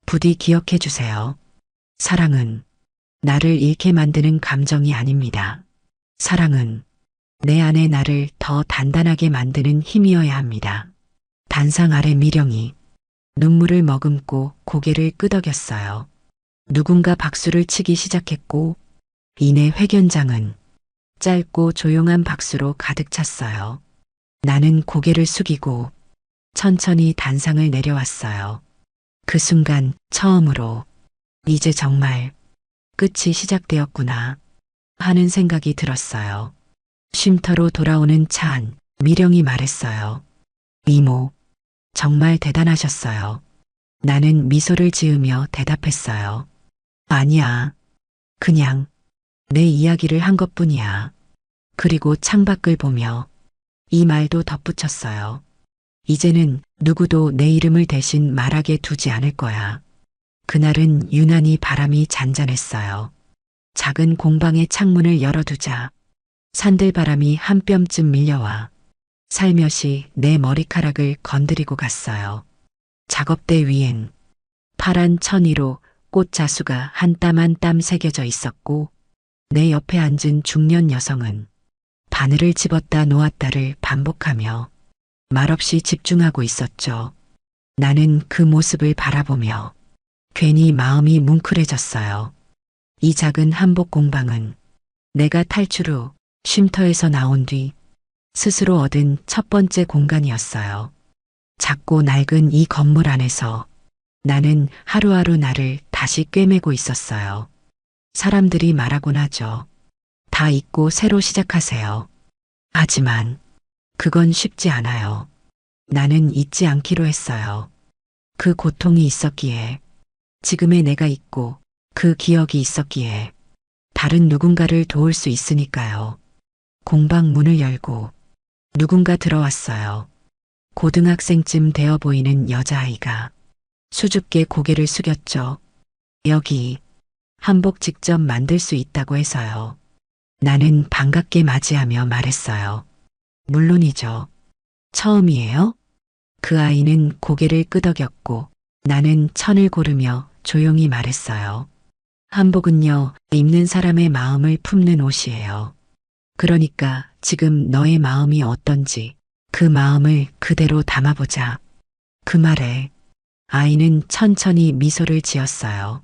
부디 기억해 주세요. 사랑은 나를 잃게 만드는 감정이 아닙니다. 사랑은 내 안에 나를 더 단단하게 만드는 힘이어야 합니다. 단상 아래 미령이 눈물을 머금고 고개를 끄덕였어요. 누군가 박수를 치기 시작했고 이내 회견장은 짧고 조용한 박수로 가득 찼어요. 나는 고개를 숙이고 천천히 단상을 내려왔어요. 그 순간 처음으로 이제 정말 끝이 시작되었구나 하는 생각이 들었어요. 쉼터로 돌아오는 차 안 미령이 말했어요. 이모, 정말 대단하셨어요. 나는 미소를 지으며 대답했어요. 아니야. 그냥 내 이야기를 한 것뿐이야. 그리고 창밖을 보며 이 말도 덧붙였어요. 이제는 누구도 내 이름을 대신 말하게 두지 않을 거야. 그날은 유난히 바람이 잔잔했어요. 작은 공방의 창문을 열어두자 산들바람이 한 뼘쯤 밀려와 살며시 내 머리카락을 건드리고 갔어요. 작업대 위엔 파란 천이로 꽃 자수가 한 땀 한 땀 새겨져 있었고 내 옆에 앉은 중년 여성은 바늘을 집었다 놓았다를 반복하며 말없이 집중하고 있었죠. 나는 그 모습을 바라보며 괜히 마음이 뭉클해졌어요. 이 작은 한복 공방은 내가 탈출 후 쉼터에서 나온 뒤 스스로 얻은 첫 번째 공간이었어요. 작고 낡은 이 건물 안에서 나는 하루하루 나를 다시 꿰매고 있었어요. 사람들이 말하곤 하죠. 다 잊고 새로 시작하세요. 하지만 그건 쉽지 않아요. 나는 잊지 않기로 했어요. 그 고통이 있었기에, 지금의 내가 있고 그 기억이 있었기에 다른 누군가를 도울 수 있으니까요. 공방 문을 열고 누군가 들어왔어요. 고등학생쯤 되어 보이는 여자아이가 수줍게 고개를 숙였죠. 여기 한복 직접 만들 수 있다고 해서요. 나는 반갑게 맞이하며 말했어요. 물론이죠. 처음이에요? 그 아이는 고개를 끄덕였고 나는 천을 고르며 조용히 말했어요. 한복은요, 입는 사람의 마음을 품는 옷이에요. 그러니까 지금 너의 마음이 어떤지 그 마음을 그대로 담아보자. 그 말에 아이는 천천히 미소를 지었어요.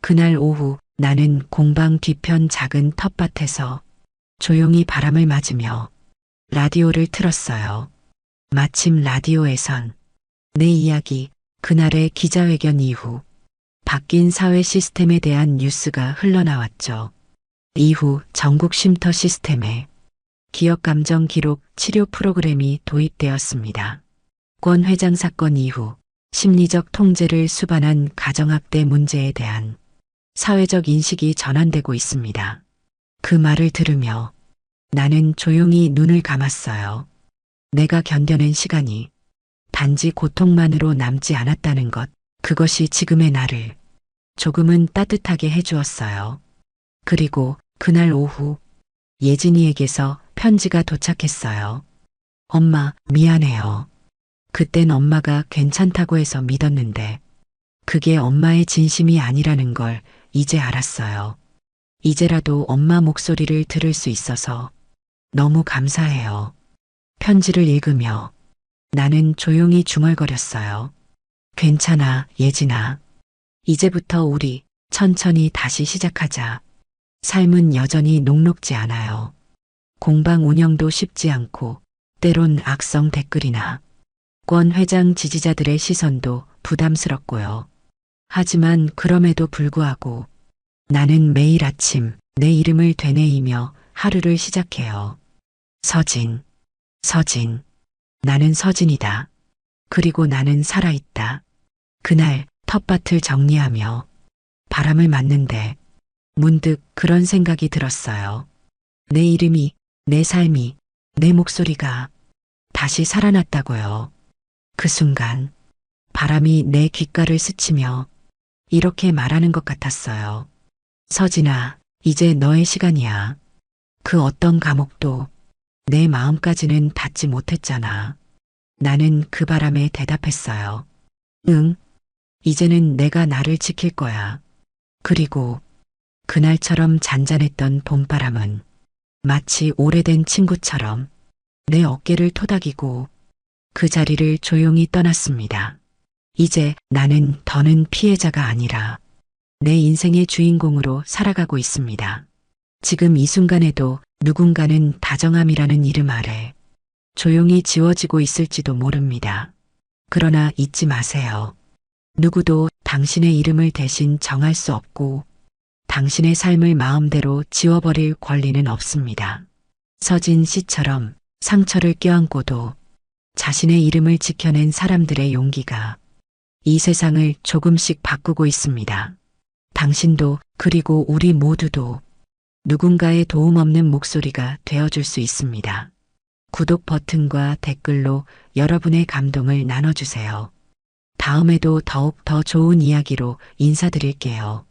그날 오후 나는 공방 뒤편 작은 텃밭에서 조용히 바람을 맞으며 라디오를 틀었어요. 마침 라디오에선 내 이야기, 그날의 기자회견 이후 바뀐 사회 시스템에 대한 뉴스가 흘러나왔죠. 이후 전국 쉼터 시스템에 기억 감정 기록 치료 프로그램이 도입되었습니다. 권 회장 사건 이후 심리적 통제를 수반한 가정학대 문제에 대한 사회적 인식이 전환되고 있습니다. 그 말을 들으며 나는 조용히 눈을 감았어요. 내가 견뎌낸 시간이 단지 고통만으로 남지 않았다는 것, 그것이 지금의 나를 조금은 따뜻하게 해주었어요. 그리고 그날 오후 예진이에게서 편지가 도착했어요. 엄마, 미안해요. 그땐 엄마가 괜찮다고 해서 믿었는데 그게 엄마의 진심이 아니라는 걸 이제 알았어요. 이제라도 엄마 목소리를 들을 수 있어서 너무 감사해요. 편지를 읽으며 나는 조용히 중얼거렸어요. 괜찮아, 예진아. 이제부터 우리 천천히 다시 시작하자. 삶은 여전히 녹록지 않아요. 공방 운영도 쉽지 않고 때론 악성 댓글이나 권 회장 지지자들의 시선도 부담스럽고요. 하지만 그럼에도 불구하고 나는 매일 아침 내 이름을 되뇌이며 하루를 시작해요. 서진, 서진. 나는 서진이다. 그리고 나는 살아있다. 그날 텃밭을 정리하며 바람을 맞는데 문득 그런 생각이 들었어요. 내 이름이, 내 삶이, 내 목소리가 다시 살아났다고요. 그 순간 바람이 내 귓가를 스치며 이렇게 말하는 것 같았어요. 서진아, 이제 너의 시간이야. 그 어떤 감옥도 내 마음까지는 닿지 못했잖아. 나는 그 바람에 대답했어요. 응, 이제는 내가 나를 지킬 거야. 그리고 그날처럼 잔잔했던 봄바람은 마치 오래된 친구처럼 내 어깨를 토닥이고 그 자리를 조용히 떠났습니다. 이제 나는 더는 피해자가 아니라 내 인생의 주인공으로 살아가고 있습니다. 지금 이 순간에도 누군가는 다정함이라는 이름 아래 조용히 지워지고 있을지도 모릅니다. 그러나 잊지 마세요. 누구도 당신의 이름을 대신 정할 수 없고 당신의 삶을 마음대로 지워버릴 권리는 없습니다. 서진 씨처럼 상처를 껴안고도 자신의 이름을 지켜낸 사람들의 용기가 이 세상을 조금씩 바꾸고 있습니다. 당신도 그리고 우리 모두도 누군가의 도움 없는 목소리가 되어줄 수 있습니다. 구독 버튼과 댓글로 여러분의 감동을 나눠주세요. 다음에도 더욱 더 좋은 이야기로 인사드릴게요.